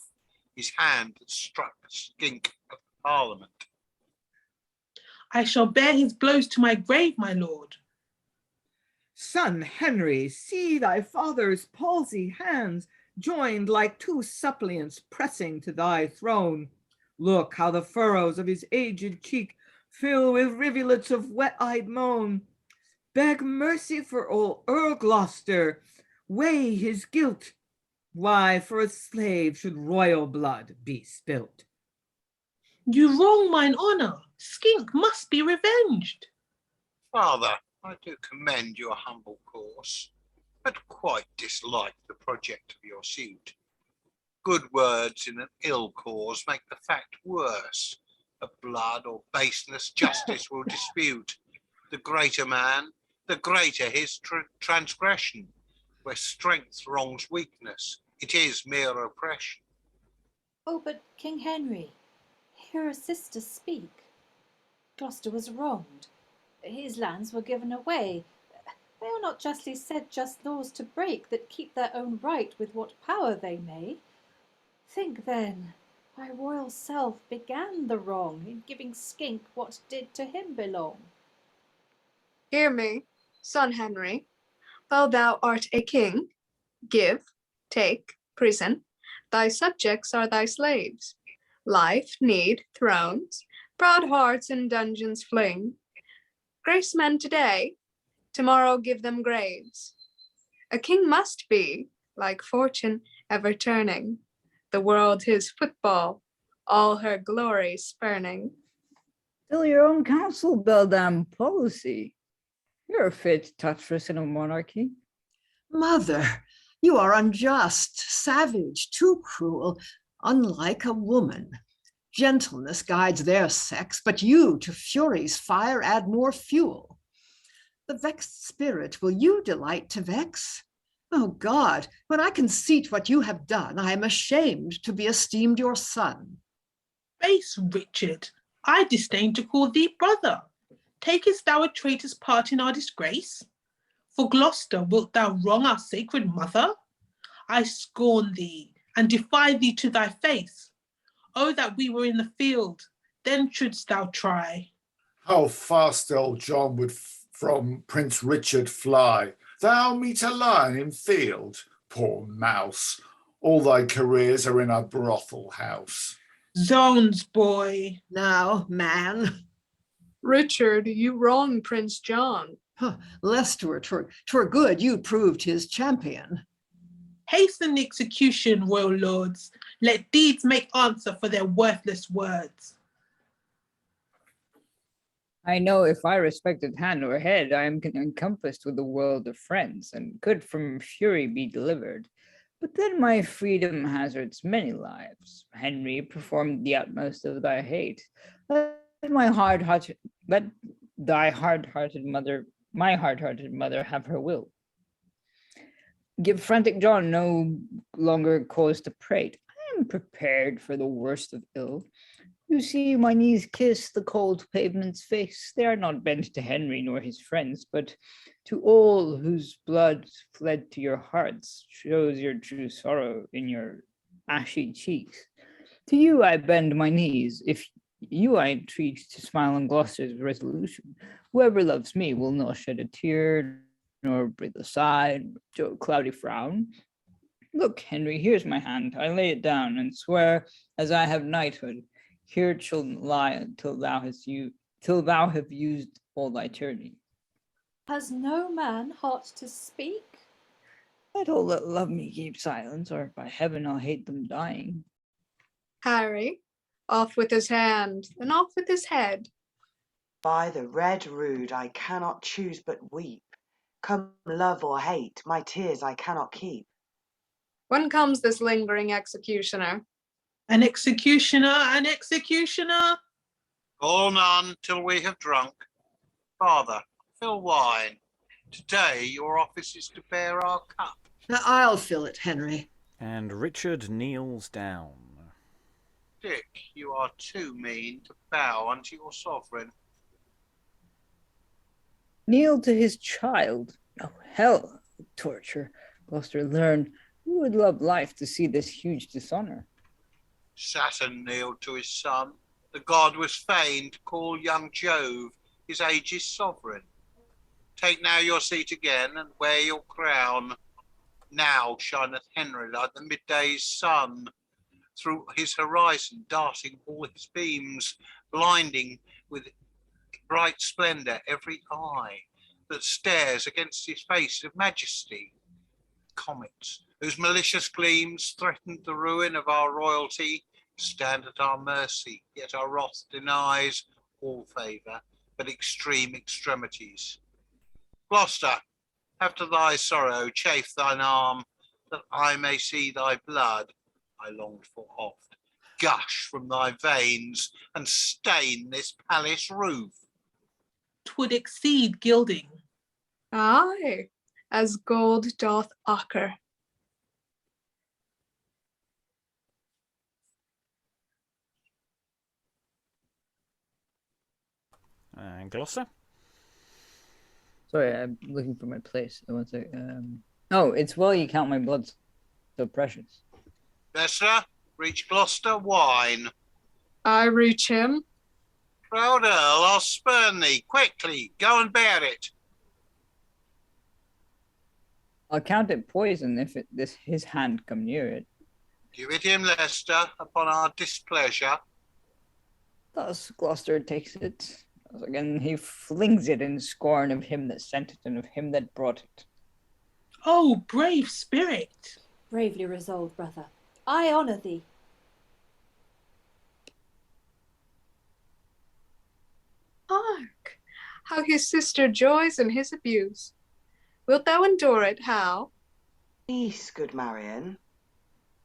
his hand that struck Skink of Parliament. I shall bear his blows to my grave, my lord. Son Henry, see thy father's palsied hands joined like two suppliants pressing to thy throne. Look how the furrows of his aged cheek fill with rivulets of wet-eyed moan. Beg mercy for old Earl Gloucester, weigh his guilt. Why for a slave should royal blood be spilt? You wrong mine honour. Skink must be revenged. Father, I do commend your humble course, but quite dislike the project of your suit. Good words in an ill cause make the fact worse. Of blood or baseness justice will dispute. The greater man, the greater his transgression. Where strength wrongs weakness, it is mere oppression. Oh, but King Henry, hear a sister speak. Gloucester was wronged. His lands were given away. They are not justly said just laws to break that keep their own right with what power they may. Think then, my royal self began the wrong in giving Skink what did to him belong. Hear me, son Henry. Though thou art a king, give, take, prison, thy subjects are thy slaves. Life, need, thrones, proud hearts in dungeons fling. Grace men today, tomorrow give them graves. A king must be, like fortune ever turning, the world his football, all her glory spurning. Still your own counsel, beldam policy. You're a fit toutress in a monarchy. Mother, you are unjust, savage, too cruel, unlike a woman. Gentleness guides their sex, but you to fury's fire add more fuel. The vexed spirit will you delight to vex? Oh God, when I conceit what you have done, I am ashamed to be esteemed your son. Base Richard, I disdain to call thee brother. Takest thou a traitor's part in our disgrace? For Gloucester wilt thou wrong our sacred mother? I scorn thee, and defy thee to thy face. Oh, that we were in the field, then shouldst thou try. How fast old John would from Prince Richard fly. Thou meet a lion in field, poor mouse. All thy careers are in a brothel house. Zones, boy. Now, man. Richard, you wrong Prince John. Leicester, 'twere good you proved his champion. Hasten the execution, royal lords. Let deeds make answer for their worthless words. I know if I respected hand or head, I am encompassed with a world of friends, and could from fury be delivered. But then my freedom hazards many lives. Henry, performed the utmost of thy hate. Let thy hard-hearted mother have her will. Give frantic John no longer cause to prate. I am prepared for the worst of ill. You see my knees kiss the cold pavement's face. They are not bent to Henry nor his friends, but to all whose blood fled to your hearts, shows your true sorrow in your ashy cheeks. To you I bend my knees. If you I entreat to smile on Gloucester's resolution. Whoever loves me will not shed a tear, nor breathe a sigh, nor a cloudy frown. Look, Henry, here's my hand. I lay it down and swear, as I have knighthood, here it shall lie until thou have used all thy tyranny. Has no man heart to speak? Let all that love me keep silence, or by heaven I'll hate them dying. Harry, off with his hand, and off with his head. By the red rood I cannot choose but weep. Come love or hate, my tears I cannot keep. When comes this lingering executioner? An executioner, an executioner. Call none till we have drunk. Father, fill wine. Today your office is to bear our cup. Now I'll fill it, Henry. And Richard kneels down. Dick, you are too mean to bow unto your sovereign. Kneel to his child. Oh, hell, torture. Gloucester, learn. Who would love life to see this huge dishonor? Saturn kneeled to his son. The god was fain to call young Jove his age's sovereign. Take now your seat again and wear your crown. Now shineth Henry like the midday's sun, through his horizon darting all his beams, blinding with bright splendour every eye that stares against his face of majesty. Comets, whose malicious gleams threatened the ruin of our royalty, stand at our mercy, yet our wrath denies all favour but extreme extremities. Gloucester, have to thy sorrow chafe thine arm, that I may see thy blood, I longed for oft, gush from thy veins and stain this palace roof. 'Twould exceed gilding. Aye, as gold doth ochre. And Gloucester? Sorry, I'm looking for my place. One sec. Oh, it's well you count my blood so precious. Leicester, reach Gloucester wine. I reach him. Proud Earl, I'll spurn thee. Quickly, go and bear it. I'll count it poison if his hand come near it. Give it him, Leicester, upon our displeasure. Thus Gloucester takes it. Again, he flings it in scorn of him that sent it and of him that brought it. Oh, brave spirit. Bravely resolved, brother. I honour thee. Hark, how his sister joys in his abuse. Wilt thou endure it? How? Peace, good Marion.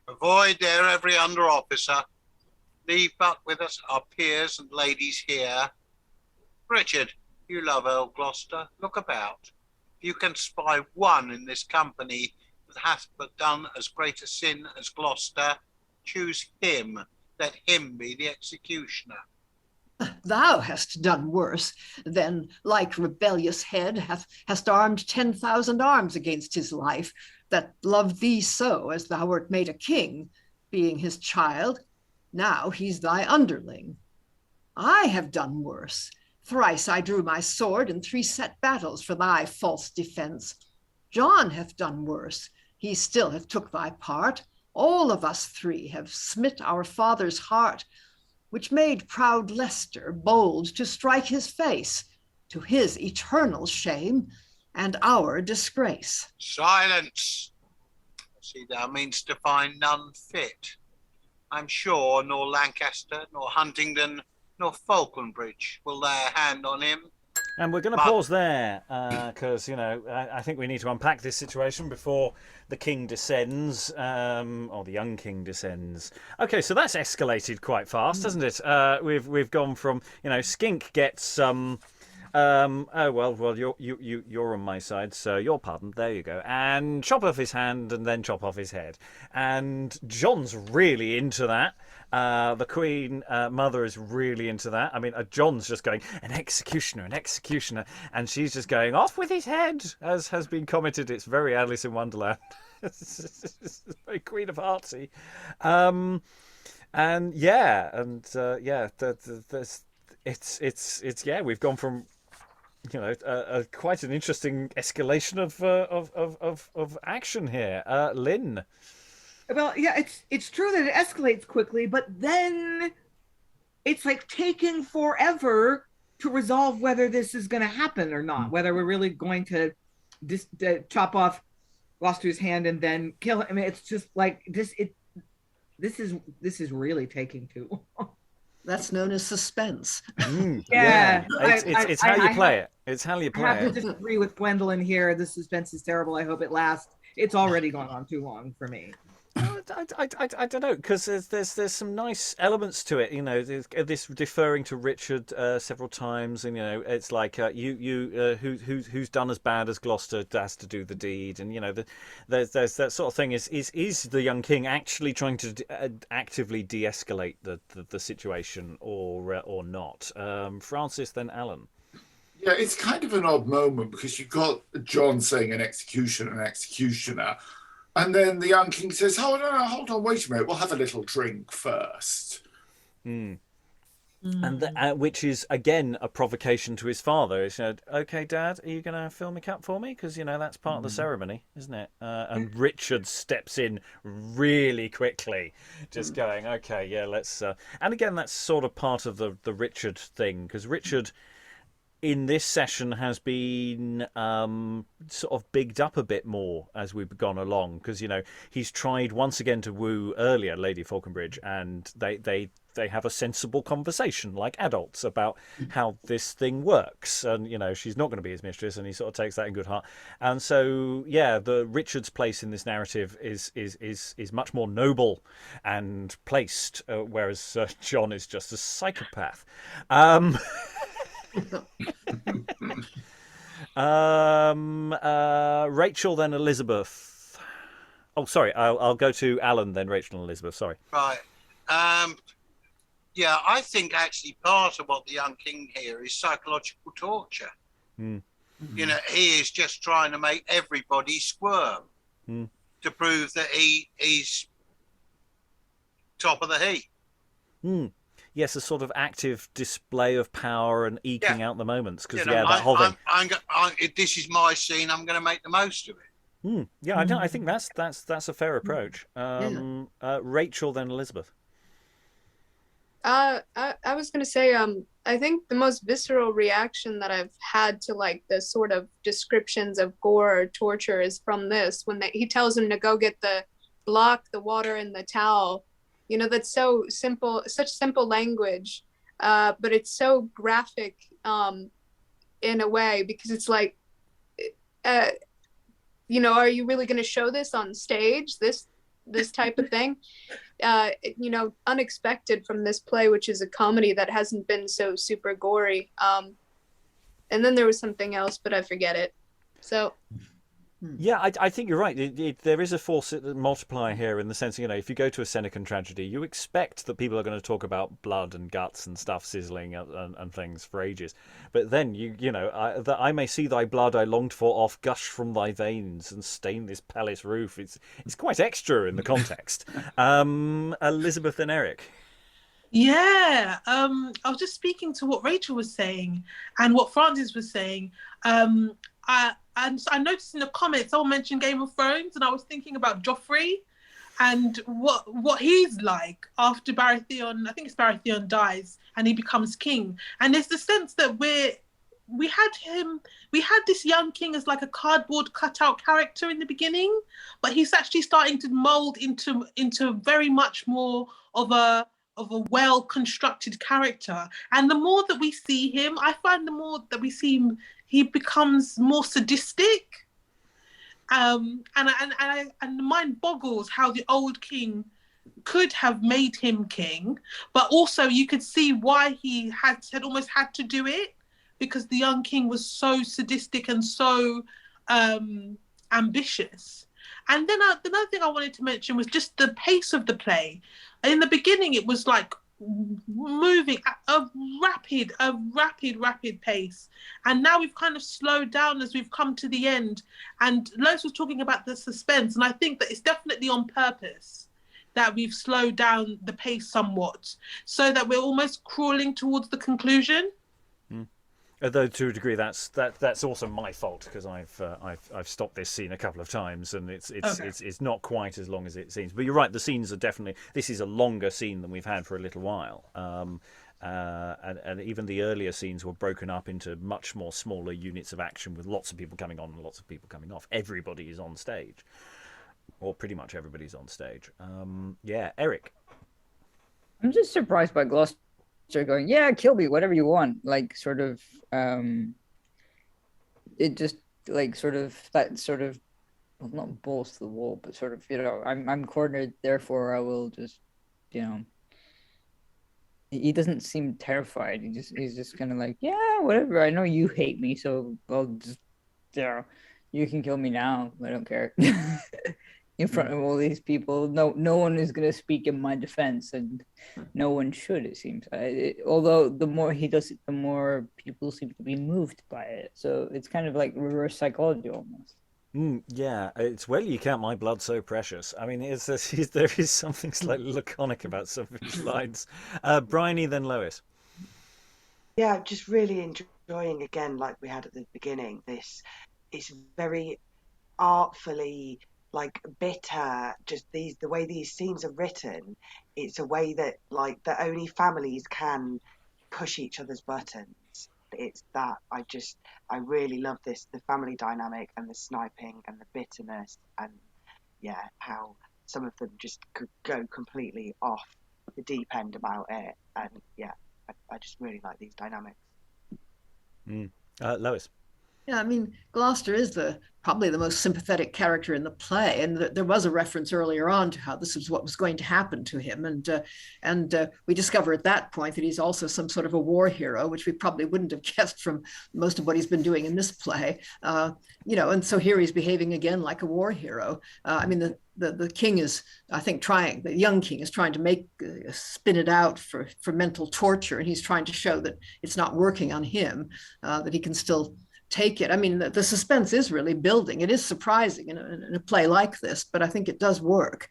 Avoid there every under officer. Leave but with us our peers and ladies here. Richard, you love Earl Gloucester. Look about. If you can spy one in this company that hath but done as great a sin as Gloucester, choose him. Let him be the executioner. Thou hast done worse, then, like rebellious head, hast armed 10,000 arms against his life, that loved thee so as thou wert made a king, being his child. Now he's thy underling. I have done worse. Thrice I drew my sword in 3 set battles for thy false defense. John hath done worse. He still hath took thy part. All of us 3 have smit our father's heart, which made proud Leicester bold to strike his face, to his eternal shame and our disgrace. Silence! I see thou meanst to find none fit. I'm sure nor Lancaster, nor Huntingdon, nor Fauconbridge will lay a hand on him. And we're going to pause there because, I think we need to unpack this situation before the king descends, or the young king descends. Okay, so that's escalated quite fast, hasn't it? We've gone from, Skink gets you're on my side, so you're pardoned. There you go. And chop off his hand, and then chop off his head. And John's really into that. The Queen Mother is really into that. I mean, John's just going, an executioner, and she's just going, off with his head, as has been commented. It's very Alice in Wonderland. It's very Queen of Heartsy. We've gone from quite an interesting escalation of action here. Lynn. Well, yeah, it's true that it escalates quickly, but then it's like taking forever to resolve whether this is going to happen or not, whether we're really going to chop off Gloucester's hand and then kill him. I mean, it's just like this is really taking too long. That's known as suspense. Yeah. It's how you play it. It's how you play I have it. to disagree with Gwendolyn here. The suspense is terrible. I hope it lasts. It's already gone on too long for me. I don't know, because there's some nice elements to it. This deferring to Richard several times, and it's like who's done as bad as Gloucester has to do the deed, and there's that sort of thing. Is the young king actually trying to actively de-escalate the situation or not? Francis, then Alan. Yeah, it's kind of an odd moment because you've got John saying an executioner. And then the young king says, hold on, wait a minute. We'll have a little drink first. And which is, again, a provocation to his father. He said, okay, Dad, are you going to fill me cup for me? Because, that's part of the ceremony, isn't it? And Richard steps in really quickly, just going, okay, yeah, let's... And again, that's sort of part of the Richard thing, because Richard... in this session has been sort of bigged up a bit more as we've gone along, because he's tried once again to woo earlier Lady Fauconbridge, and they have a sensible conversation like adults about how this thing works, and she's not going to be his mistress, and he sort of takes that in good heart. And so the Richard's place in this narrative is much more noble and placed, whereas John is just a psychopath. Rachael, then Elizabeth. Oh, sorry. I'll go to Alan, then Rachael and Elizabeth. Sorry. Right. Yeah, I think actually part of what the young king here is psychological torture. He is just trying to make everybody squirm to prove that he's top of the heap. Yes, a sort of active display of power and eking out the moments. Because that whole thing. This is my scene. I'm going to make the most of it. Yeah, I think that's a fair approach. Rachael, then Elizabeth. I was going to say, I think the most visceral reaction that I've had to like the sort of descriptions of gore or torture is from this, when he tells him to go get the block the water in the towel. You know, that's so simple, such simple language, but it's so graphic in a way, because it's like, you know, are you really going to show this on stage, this type of thing? You know, unexpected from this play, which is a comedy that hasn't been so super gory. And then there was something else, but I forget it. So yeah, I think you're right. There is a force multiplier here in the sense, you know, if you go to a Senecan tragedy, you expect that people are going to talk about blood and guts and stuff sizzling and things for ages. But then, you know, I may see thy blood I longed for off gush from thy veins and stain this palace roof. It's quite extra in the context. Elizabeth and Eric. Yeah, I was just speaking to what Rachel was saying and what Francis was saying. I noticed in the comments someone mentioned Game of Thrones, and I was thinking about Joffrey and what he's like after Baratheon. I think it's Baratheon dies and he becomes king. And there's the sense that we had this young king as like a cardboard cutout character in the beginning, but he's actually starting to mold into very much more of a well-constructed character. And the more that we see him, I find the more that we see him, he becomes more sadistic. And the mind boggles how the old king could have made him king, but also you could see why he had almost had to do it, because the young king was so sadistic and so ambitious. And then another thing I wanted to mention was just the pace of the play. In the beginning, it was like moving at a rapid pace. And now we've kind of slowed down as we've come to the end. And Lois was talking about the suspense. And I think that it's definitely on purpose that we've slowed down the pace somewhat, so that we're almost crawling towards the conclusion. Although to a degree, that's also my fault, because I've stopped this scene a couple of times, and it's not quite as long as it seems. But you're right, the scenes are definitely, this is a longer scene than we've had for a little while, and even the earlier scenes were broken up into much more smaller units of action with lots of people coming on and lots of people coming off. Everybody is on stage, or pretty much everybody's on stage. Yeah, Eric. I'm just surprised by Gloucester going, yeah, kill me, whatever you want. Like, sort of, it just, like, sort of, that sort of, well, not balls to the wall, but sort of, you know, I'm cornered, therefore I will just, you know. He doesn't seem terrified. He's just kind of like, yeah, whatever. I know you hate me, so I'll just, you know, you can kill me now. I don't care. In front of all these people, no one is going to speak in my defense, and no one should, it seems. Although the more he does it, the more people seem to be moved by it. So it's kind of like reverse psychology almost. Yeah, it's, well, you count my blood so precious. I mean, there is something slightly laconic about some of his lines. Briony, then Lois. Yeah, just really enjoying, again, like we had at the beginning, this, it's very artfully, like, bitter, just the way these scenes are written. It's a way that, like, that only families can push each other's buttons. It's that I really love this, the family dynamic and the sniping and the bitterness, and yeah, how some of them just could go completely off the deep end about it. And yeah, I just really like these dynamics. Lois. Yeah, I mean, Gloucester is probably the most sympathetic character in the play, and there was a reference earlier on to how this is what was going to happen to him, and we discover at that point that he's also some sort of a war hero, which we probably wouldn't have guessed from most of what he's been doing in this play, you know. And so here he's behaving again like a war hero. I mean, the king is, I think, the young king is trying to spin it out for mental torture, and he's trying to show that it's not working on him, that he can still take it. I mean, the suspense is really building. It is surprising in a play like this, but I think it does work.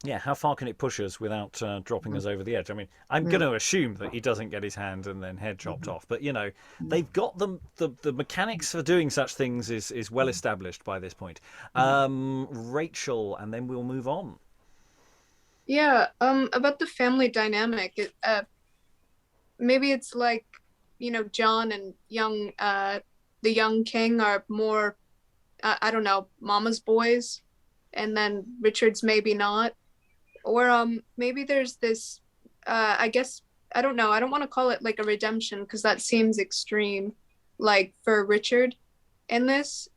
Yeah, how far can it push us without dropping us over the edge? I mean, I'm going to assume that he doesn't get his hand and then head chopped off, but, you know, they've got the mechanics for doing such things is well established by this point. Rachel, and then we'll move on. Yeah, about the family dynamic, maybe it's like, you know, John and the young king are more, I don't know, mama's boys. and then Richard's maybe not. Or maybe there's this, I guess, I don't know. I don't want to call it like a redemption because that seems extreme. Like for Richard in this,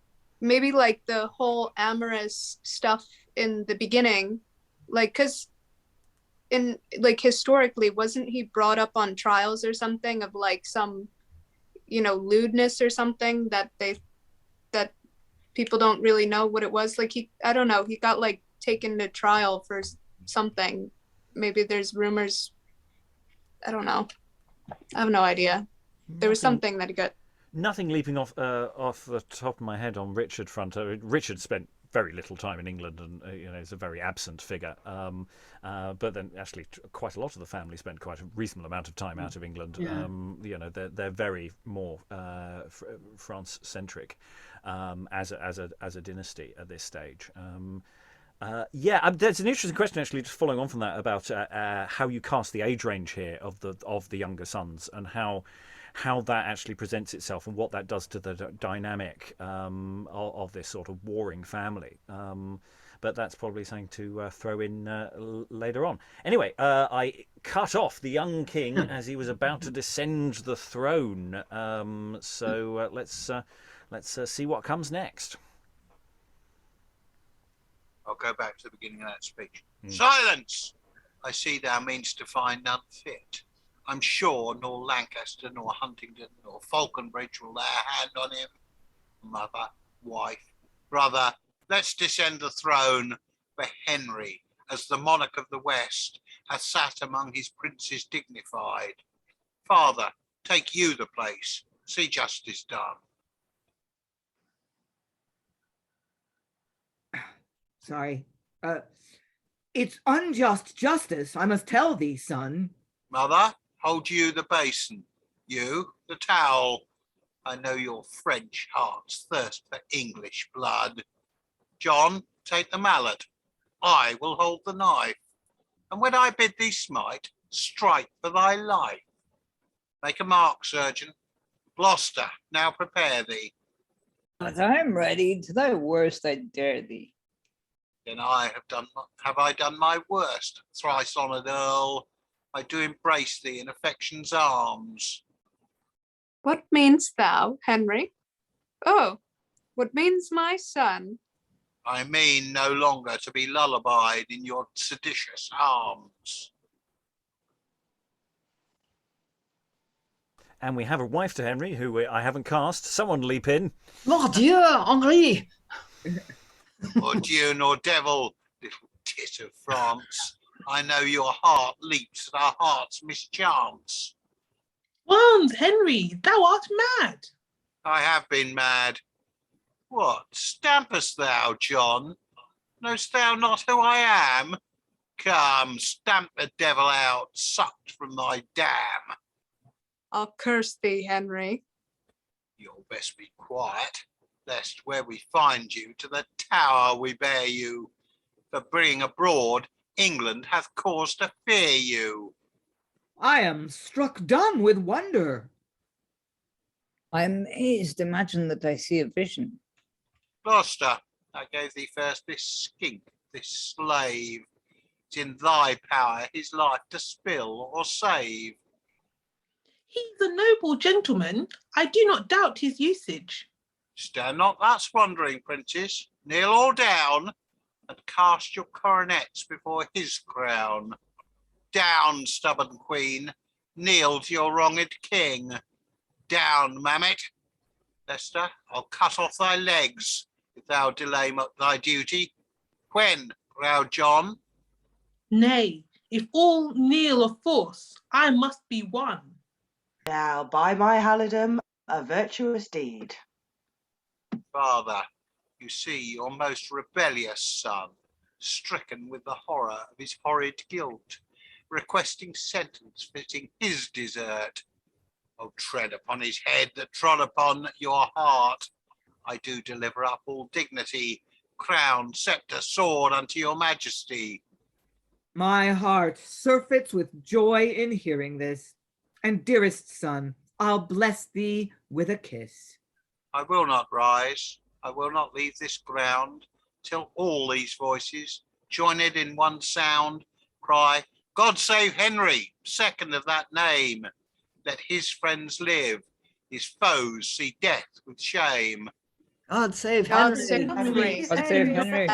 maybe like the whole amorous stuff in the beginning, like, because in like historically, wasn't he brought up on trials or something of like some, lewdness or something that people don't really know what it was? Like I don't know, he got like taken to trial for something. Maybe there's rumors. I don't know. I have no idea. There was something that he got. Nothing leaping off the top of my head on Richard front. Richard spent very little time in England, and is a very absent figure. But then, actually, quite a lot of the family spent quite a reasonable amount of time out of England. Yeah. They're very more France-centric as a dynasty at this stage. There's an interesting question actually, just following on from that, about how you cast the age range here of the younger sons, and how that actually presents itself, and what that does to the dynamic of this sort of warring family. But that's probably something to throw in later on. Anyway, I cut off the young king as he was about to descend the throne. So let's see what comes next. I'll go back to the beginning of that speech. Silence! I see thou meanst to find none fit. I'm sure nor Lancaster, nor Huntingdon, nor Fauconbridge will lay a hand on him. Mother, wife, brother, let's descend the throne for Henry, as the monarch of the West, hath sat among his princes dignified. Father, take you the place, see justice done. Sorry. It's unjust justice, I must tell thee, son. Mother, hold you the basin, you the towel. I know your French heart's thirst for English blood. John, take the mallet. I will hold the knife. And when I bid thee smite, strike for thy life. Make a mark, surgeon. Gloucester, now prepare thee. But I am ready. To thy worst I dare thee. Then have I done my worst, thrice honoured Earl. I do embrace thee in affection's arms. What meanst thou, Henry? Oh, what means my son? I mean no longer to be lullabied in your seditious arms. And we have a wife to Henry, who I haven't cast. Someone leap in. Mordieu, Henri! Or Dieu nor devil, little tit of France. I know your heart leaps at our heart's mischance. Wands, Henry, thou art mad. I have been mad. What, stampest thou, John? Knowst thou not who I am? Come, stamp the devil out, sucked from thy dam. I'll curse thee, Henry. You'll best be quiet, lest where we find you, to the tower we bear you. For bringing abroad, England hath cause to fear you. I am struck dumb with wonder. I am amazed, imagine that I see a vision. Gloucester, I gave thee first this skink, this slave. It's in thy power his life to spill or save. He's a noble gentleman. I do not doubt his usage. Stand not thus wondering, princes. Kneel all down and cast your coronets before his crown. Down, stubborn queen, kneel to your wronged king. Down, mammet. Leicester, I'll cut off thy legs if thou delay thy duty. When, proud John? Nay, if all kneel of force, I must be one. Now, by my halidom, a virtuous deed. Father, you see your most rebellious son, stricken with the horror of his horrid guilt, requesting sentence fitting his desert. Oh, tread upon his head that trod upon your heart. I do deliver up all dignity, crown, sceptre, sword unto your majesty. My heart surfeits with joy in hearing this. And dearest son, I'll bless thee with a kiss. I will not rise. I will not leave this ground till all these voices, joined in one sound, cry, God save Henry, second of that name. Let his friends live, his foes see death with shame. God save God Henry. save Henry. God save Henry.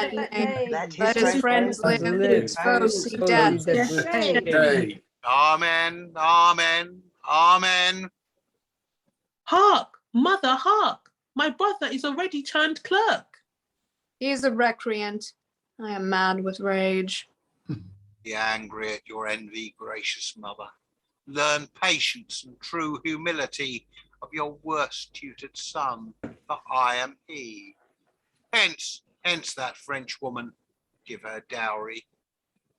Let his friends live, his foes see death. Nay. Amen, amen, amen. Hark, mother, hark! My brother is already turned clerk. He is a recreant. I am mad with rage. Be angry at your envy, gracious mother. Learn patience and true humility of your worst tutored son, for I am he. Hence that French woman, give her dowry.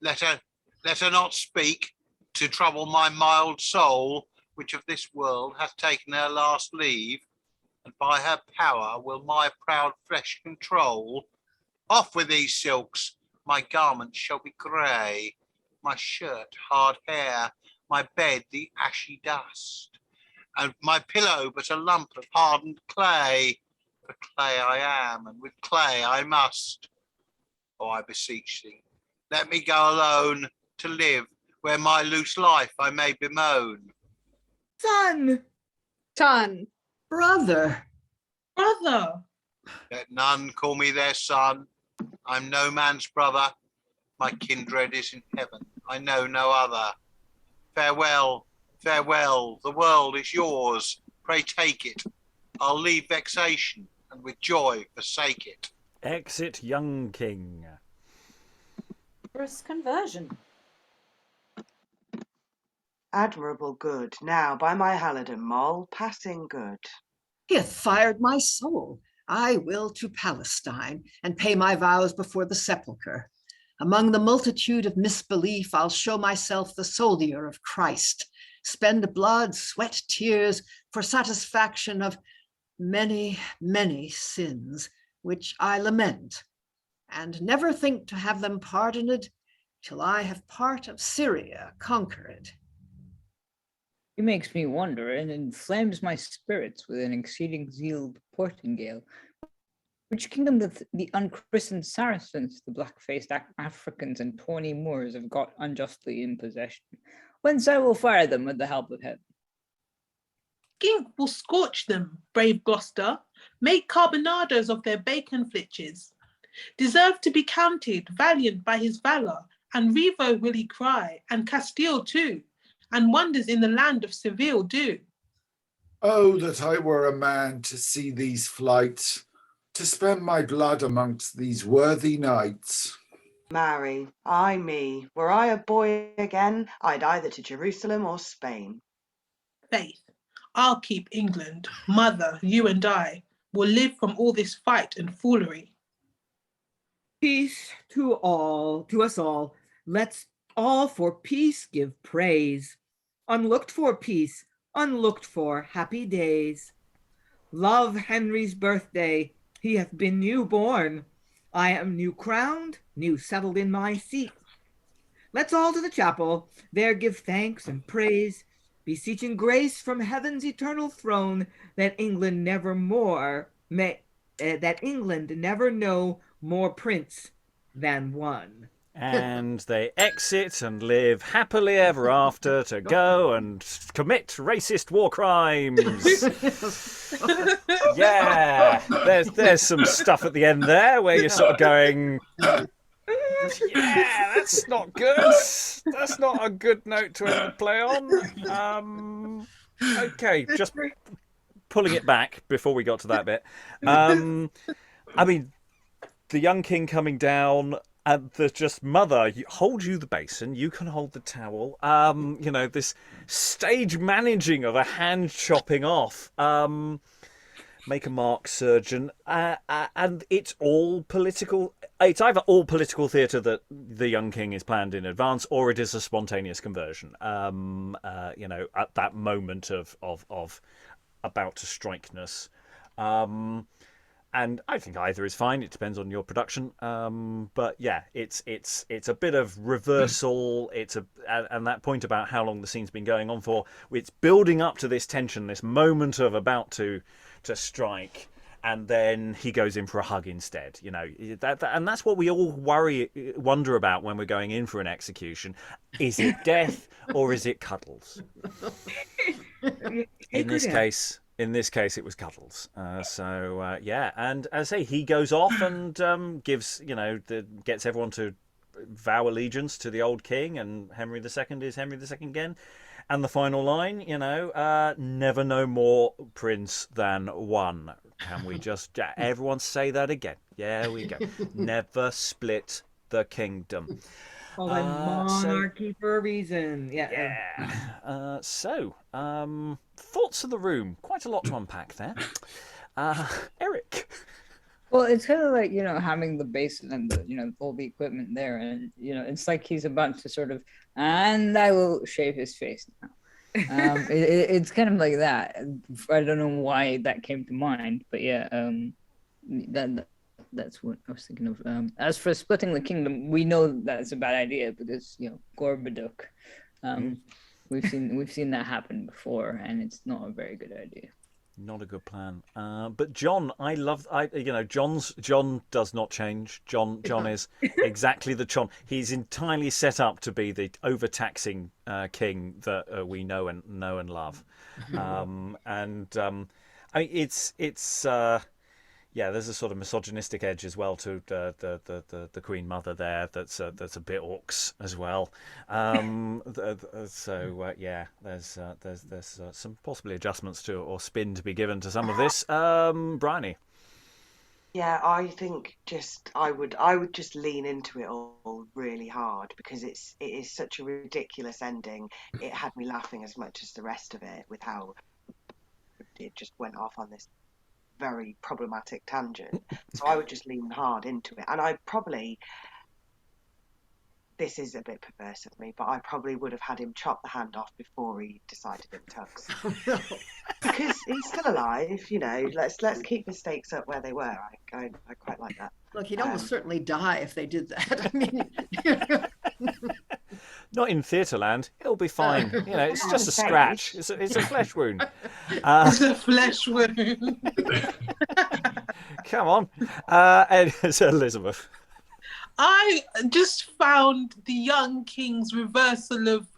Let her not speak to trouble my mild soul, which of this world hath taken her last leave, and by her power will my proud flesh control. Off with these silks, my garments shall be grey, my shirt hard hair, my bed the ashy dust, and my pillow but a lump of hardened clay. For clay I am, and with clay I must. Oh, I beseech thee, let me go alone to live where my loose life I may bemoan. Son! Son! Brother! Brother! Let none call me their son. I'm no man's brother. My kindred is in heaven. I know no other. Farewell, farewell. The world is yours. Pray take it. I'll leave vexation and with joy forsake it. Exit young king. First conversion. Admirable good. Now, by my halidom, Moll, passing good. He hath fired my soul. I will to Palestine and pay my vows before the sepulchre. Among the multitude of misbelief, I'll show myself the soldier of Christ, spend blood, sweat, tears for satisfaction of many, many sins, which I lament, and never think to have them pardoned till I have part of Syria conquered. He makes me wonder and inflames my spirits with an exceeding zeal portingale. Which kingdom doth the unchristened Saracens, the black-faced Africans and tawny Moors have got unjustly in possession? Whence I will fire them with the help of heaven. Skink will scorch them, brave Gloucester, make carbonados of their bacon flitches. Deserve to be counted valiant by his valour, and Revo will he cry, and Castile too, and wonders in the land of Seville do. Oh, that I were a man to see these flights, to spend my blood amongst these worthy knights. Marry, ay me, were I a boy again, I'd either to Jerusalem or Spain. Faith, I'll keep England. Mother, you and I will live from all this fight and foolery. Peace to all, to us all. Let's all for peace give praise. Unlooked for peace, unlooked for happy days. Love Henry's birthday, he hath been new born. I am new crowned, new settled in my seat. Let's all to the chapel, there give thanks and praise, beseeching grace from heaven's eternal throne, that England never know more prince than one. And they exit and live happily ever after to go and commit racist war crimes. Yeah, there's some stuff at the end there where you're sort of going, yeah, that's not good. That's not a good note to end the play on. Okay, just pulling it back before we got to that bit. I mean, the young king coming down. And there's just mother, hold you the basin, you can hold the towel. This stage managing of a hand chopping off. Make a mark, surgeon. And it's all political. It's either all political theatre that the young king is planned in advance, or it is a spontaneous conversion. At that moment of about to strike-ness. And I think either is fine. It depends on your production. But yeah, it's a bit of reversal. And that point about how long the scene's been going on for. It's building up to this tension, this moment of about to strike, and then he goes in for a hug instead. You know, and that's what we all wonder about when we're going in for an execution. Is it death or is it cuddles? In this case, it was cuddles. Yeah, and as I say, he goes off and gives, gets everyone to vow allegiance to the old king, and Henry II is Henry II again. And the final line, never no more prince than one. Can we just everyone say that again? Yeah, we go. Never split the kingdom. Oh, monarchy for a reason. Yeah. Thoughts of the room. Quite a lot to unpack there. Eric. Well, it's kind of like, having the base and the, all the equipment there. And, it's like he's about to sort of, and I will shave his face now. It's kind of like that. I don't know why that came to mind, but yeah, that's what I was thinking of. As for splitting the kingdom, we know that's a bad idea because, Gorbaduc. We've seen that happen before, and it's not a very good idea. Not a good plan. But John, John does not change. John is exactly the John. He's entirely set up to be the overtaxing king that we know and love. There's a sort of misogynistic edge as well to the Queen Mother there. That's a bit orcs as well. There's some possibly adjustments to or spin to be given to some of this. Briony. Yeah, I think I would just lean into it all really hard because it is such a ridiculous ending. It had me laughing as much as the rest of it with how it just went off on this very problematic tangent. So I would just lean hard into it, and this is a bit perverse of me, but I probably would have had him chop the hand off before he decided it tugs. Because he's still alive, let's keep the stakes up where they were. I quite like that. Look, he'd almost certainly die if they did that. I mean, not in Theatreland. It'll be fine. It's just a scratch. It's a flesh wound. It's a flesh wound. Come on, it's Elizabeth. I just found the young king's reversal of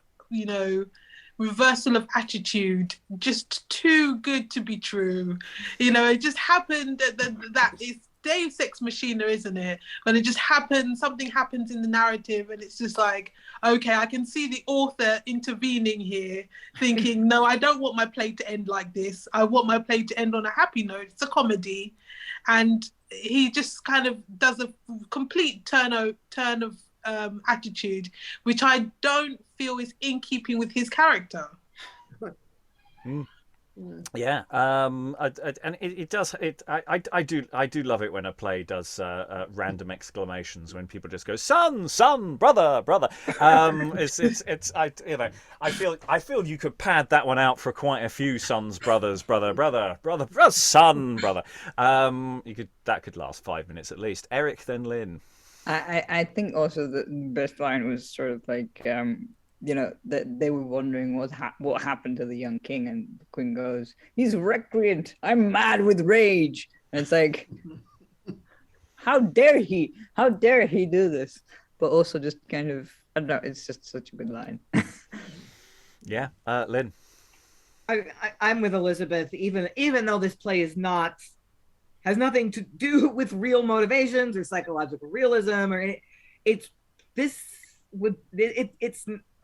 attitude just too good to be true. It just happened that it's Deus Ex Machina, isn't it? When it just happens, something happens in the narrative, and it's just like, okay, I can see the author intervening here, thinking, no, I don't want my play to end like this. I want my play to end on a happy note. It's a comedy, and he just kind of does a complete turn of attitude, which I don't feel is in keeping with his character. Yeah, and it does. I do love it when a play does random exclamations when people just go son, brother. I feel you could pad that one out for quite a few sons, brothers, brother, son, brother. That could last 5 minutes at least. Eric, then Lynn. I think also the best line was sort of like that they were wondering what happened to the young king, and the queen goes, "He's recreant. I'm mad with rage." And it's like, how dare he do this? But also just kind of, I don't know, it's just such a good line. Yeah, Lynn. I'm with Elizabeth. Even though this play has nothing to do with real motivations or psychological realism, or it's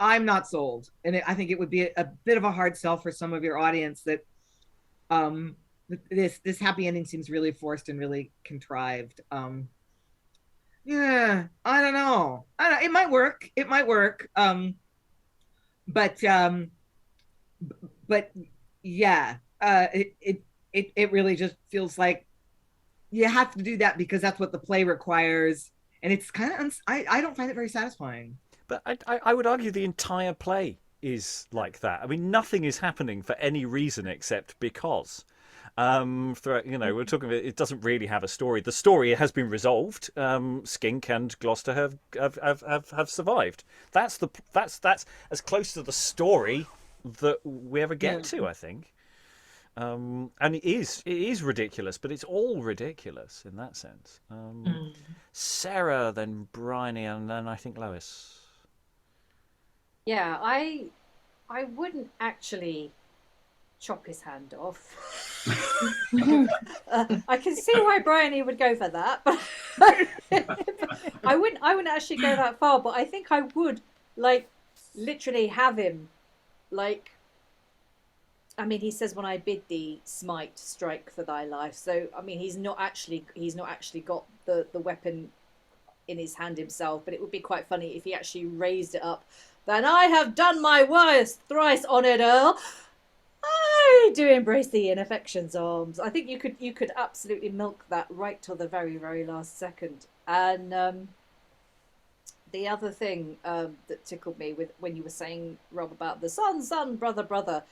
I'm not sold, and I think it would be a bit of a hard sell for some of your audience that this happy ending seems really forced and really contrived. Yeah, I don't know. It might work. But yeah, it really just feels like you have to do that because that's what the play requires, and it's kind of I don't find it very satisfying. But I would argue the entire play is like that. I mean, nothing is happening for any reason except because. We're talking about, it doesn't really have a story. The story has been resolved. Skink and Gloucester have survived. That's as close to the story that we ever get to, I think. And it is ridiculous, but it's all ridiculous in that sense. Sarah, then Briony, and then I think Lois. Yeah, I wouldn't actually chop his hand off. I can see why Briony would go for that, but I wouldn't actually go that far. But I think I would, like, literally have him, like. I mean, he says, "When I bid thee smite, strike for thy life." So, I mean, he's not actually got the weapon in his hand himself. But it would be quite funny if he actually raised it up. "Then I have done my worst, thrice honoured Earl. I do embrace thee in affection's arms." I think you could absolutely milk that right till the very, very last second. And the other thing that tickled me with when you were saying, Rob, about the son, brother, brother.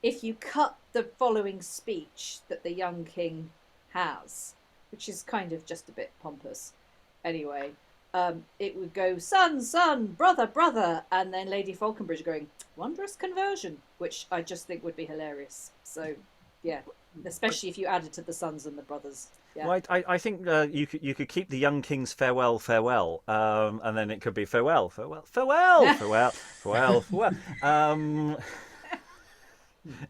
If you cut the following speech that the young king has, which is kind of just a bit pompous anyway, it would go, son, brother, brother, and then Lady Fauconbridge going, "Wondrous conversion," which I just think would be hilarious. So, yeah, especially if you added to the sons and the brothers. Yeah. Well, I think you could keep the young king's farewell, and then it could be farewell.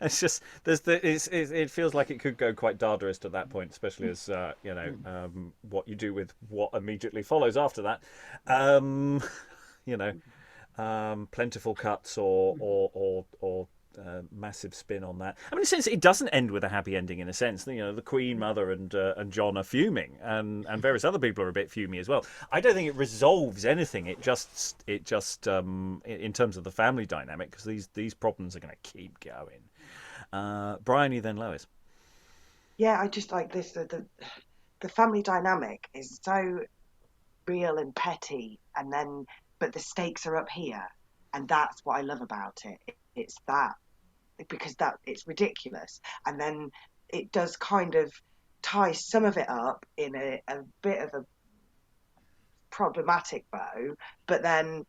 It's just it feels like it could go quite Dadaist at that point, especially as what you do with what immediately follows after that. Plentiful cuts or massive spin on that. I mean, in a sense, it doesn't end with a happy ending. In a sense, the Queen Mother and John are fuming, and various other people are a bit fumy as well. I don't think it resolves anything. It just in terms of the family dynamic, because these problems are going to keep going. Briony, then Lois. Yeah, I just like this. The family dynamic is so real and petty, but the stakes are up here, and that's what I love about it. It's that, because it's ridiculous, and then it does kind of tie some of it up in a bit of a problematic bow, but then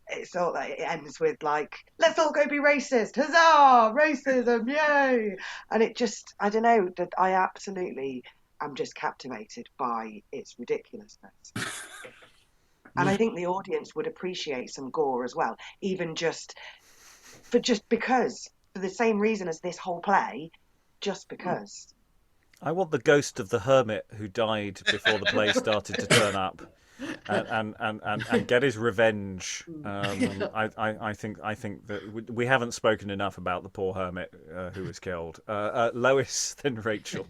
it's all like, it ends with like, "Let's all go be racist, huzzah, racism, yay!" And it just, I don't know, that I absolutely am just captivated by its ridiculousness. And I think the audience would appreciate some gore as well, even just because, for the same reason as this whole play, just because. I want the ghost of the hermit who died before the play started to turn up, and get his revenge. I think that we haven't spoken enough about the poor hermit who was killed. Lois, then Rachael.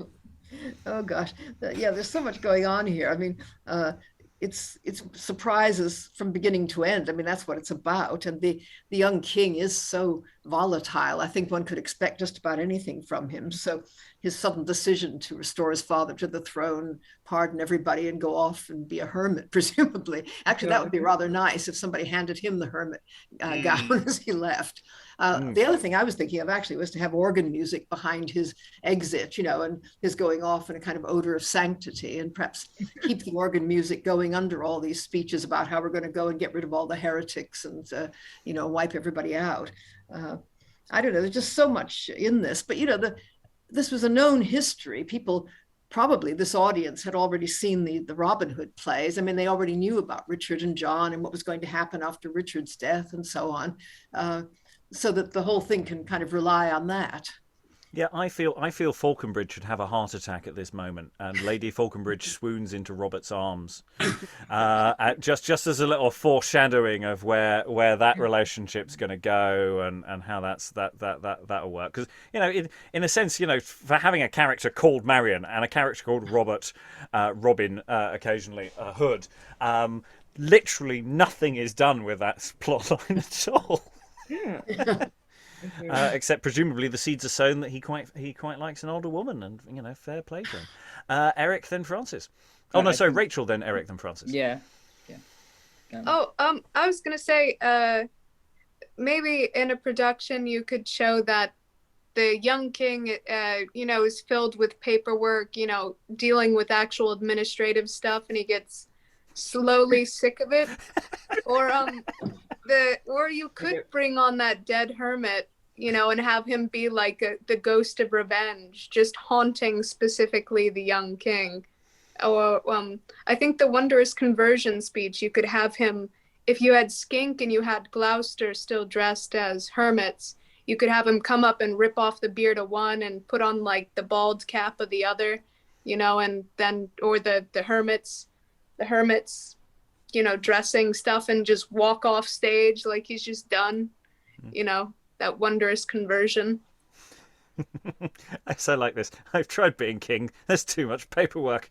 Oh gosh, yeah. There's so much going on here. I mean, it's surprises from beginning to end. I mean, that's what it's about. And the young king is so volatile. I think one could expect just about anything from him. So his sudden decision to restore his father to the throne, pardon everybody, and go off and be a hermit, presumably. Actually, that would be rather nice if somebody handed him the hermit gown as he left. The other thing I was thinking of actually was to have organ music behind his exit, and his going off in a kind of odor of sanctity, and perhaps keep the organ music going under all these speeches about how we're going to go and get rid of all the heretics and, wipe everybody out. I don't know, there's just so much in this, but this was a known history. People, probably this audience had already seen the Robin Hood plays. I mean, they already knew about Richard and John and what was going to happen after Richard's death and so on. So that the whole thing can kind of rely on that. Yeah, I feel Fauconbridge should have a heart attack at this moment, and Lady Fauconbridge swoons into Robert's arms, just as a little foreshadowing of where that relationship's going to go and how that'll work. Because in a sense, for having a character called Marion and a character called Robin, occasionally Hood, literally nothing is done with that plotline at all. Yeah. Except presumably the seeds are sown that he quite likes an older woman, and fair play to him. Eric, then Francis. Oh no, sorry, Rachael, then Eric, then Francis. Yeah. I was gonna say, maybe in a production you could show that the young king, is filled with paperwork, dealing with actual administrative stuff, and he gets slowly sick of it, or you could bring on that dead hermit and have him be like the ghost of revenge, just haunting specifically the young king. Or I think the wondrous conversion speech, you could have him, if you had Skink and you had Gloucester still dressed as hermits, you could have him come up and rip off the beard of one and put on like the bald cap of the other, and then, or the hermits, dressing stuff and just walk off stage like he's just done, that wondrous conversion. I so like this. I've tried being king. There's too much paperwork.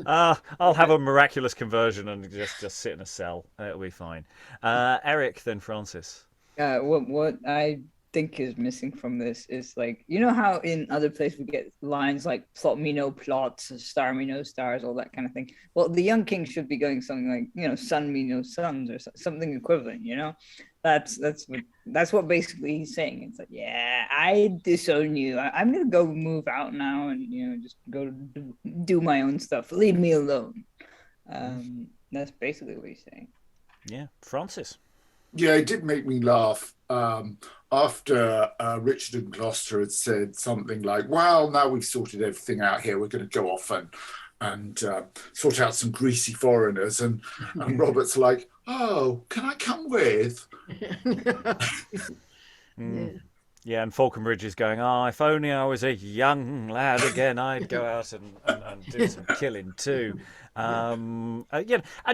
I'll have a miraculous conversion and just sit in a cell. It'll be fine. Eric, then Francis. What I think is missing from this is, like, how in other places we get lines like "plot me no plots," "star me no stars," all that kind of thing. Well, the young king should be going something like, "sun me no suns," or something equivalent. That's what basically he's saying. It's like, yeah, I disown you. I'm gonna go move out now and just go do my own stuff. Leave me alone. That's basically what he's saying. Yeah, Francis. Yeah, it did make me laugh after Richard and Gloucester had said something like, well, now we've sorted everything out here, we're going to go off and sort out some greasy foreigners. And Robert's like, oh, can I come with? Yeah, and Fauconbridge is going, if only I was a young lad again, I'd go out and do some killing too. And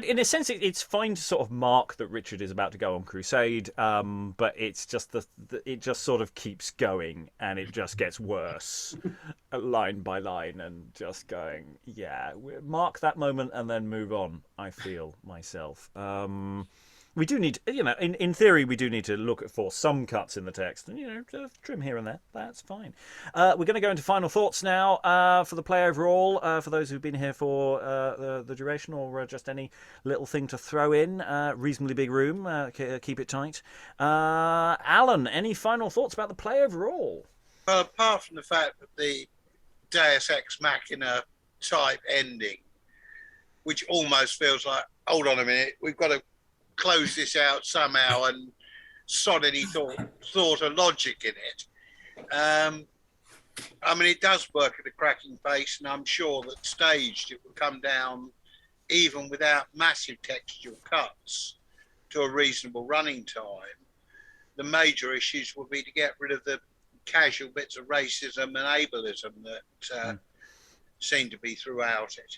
in a sense, it's fine to sort of mark that Richard is about to go on crusade, but it's just it just sort of keeps going, and it just gets worse, line by line, and just going, mark that moment and then move on. I feel myself. We do need, in theory, we do need to look for some cuts in the text and, trim here and there. That's fine. We're going to go into final thoughts now for the play overall, for those who've been here for the duration, or just any little thing to throw in. Reasonably big room. Keep it tight. Alan, any final thoughts about the play overall? Well, apart from the fact that the Deus Ex Machina type ending, which almost feels like, hold on a minute, we've got to close this out somehow and sod any thought or logic in it. It does work at a cracking pace, and I'm sure that staged it will come down even without massive textual cuts to a reasonable running time. The major issues will be to get rid of the casual bits of racism and ableism that seem to be throughout it.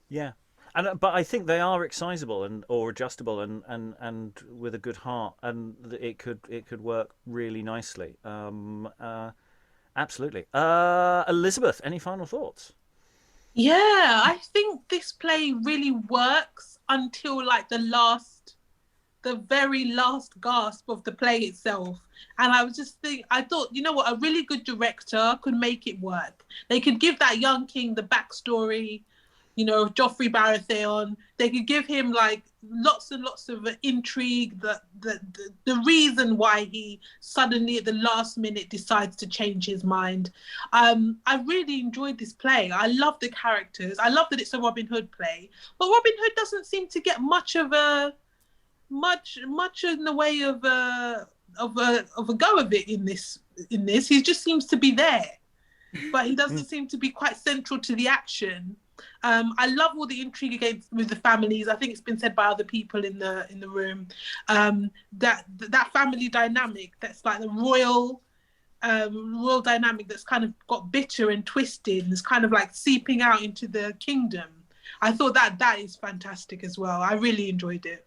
Yeah. But I think they are excisable or adjustable and with a good heart, and it could work really nicely. Absolutely. Elizabeth, any final thoughts? Yeah, I think this play really works until like the very last gasp of the play itself. And I thought, a really good director could make it work. They could give that young king the backstory, Joffrey Baratheon. They could give him like lots and lots of intrigue, the reason why he suddenly at the last minute decides to change his mind. I really enjoyed this play. I love the characters. I love that it's a Robin Hood play, but Robin Hood doesn't seem to get much in the way of a go of it in this. He just seems to be there, but he doesn't seem to be quite central to the action. I love all the intrigue with the families. I think it's been said by other people in the room, that family dynamic, that's like the royal dynamic that's kind of got bitter and twisted and it's kind of like seeping out into the kingdom. I thought that is fantastic as well. I really enjoyed it.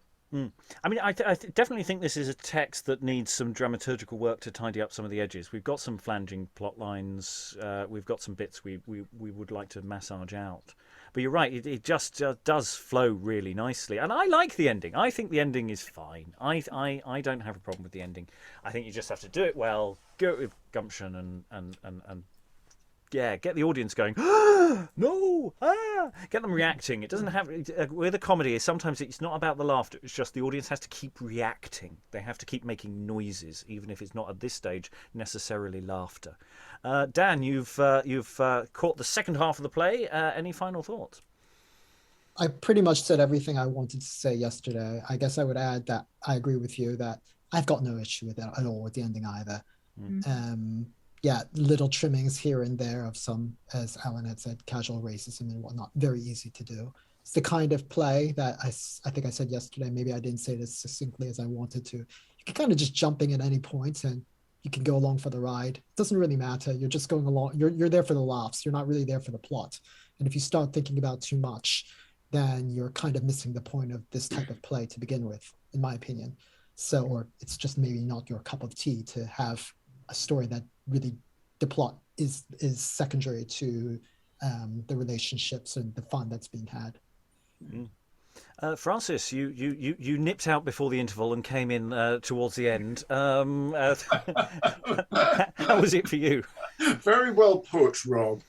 I definitely think this is a text that needs some dramaturgical work to tidy up some of the edges. We've got some flanging plot lines. We've got some bits we would like to massage out. But you're right, it just does flow really nicely. And I like the ending. I think the ending is fine. I don't have a problem with the ending. I think you just have to do it well, go it with gumption and get the audience going, no, get them reacting. It doesn't have, with a comedy, sometimes it's not about the laughter, it's just the audience has to keep reacting. They have to keep making noises, even if it's not at this stage necessarily laughter. Dan, you've caught the second half of the play. Any final thoughts? I pretty much said everything I wanted to say yesterday. I guess I would add that I agree with you that I've got no issue with that at all with the ending either. Mm. Yeah, little trimmings here and there of some, as Alan had said, casual racism and whatnot. Very easy to do. It's the kind of play that I think I said yesterday, maybe I didn't say it as succinctly as I wanted to. You can kind of just jumping at any point and you can go along for the ride. It doesn't really matter. You're just going along. You're there for the laughs. You're not really there for the plot. And if you start thinking about too much, then you're kind of missing the point of this type of play to begin with, in my opinion. So, or it's just maybe not your cup of tea to have a story that really the plot is secondary to the relationships and the fun that's being had. Mm. Francis, you nipped out before the interval and came in towards the end. How was it for you? Very well put, Rob.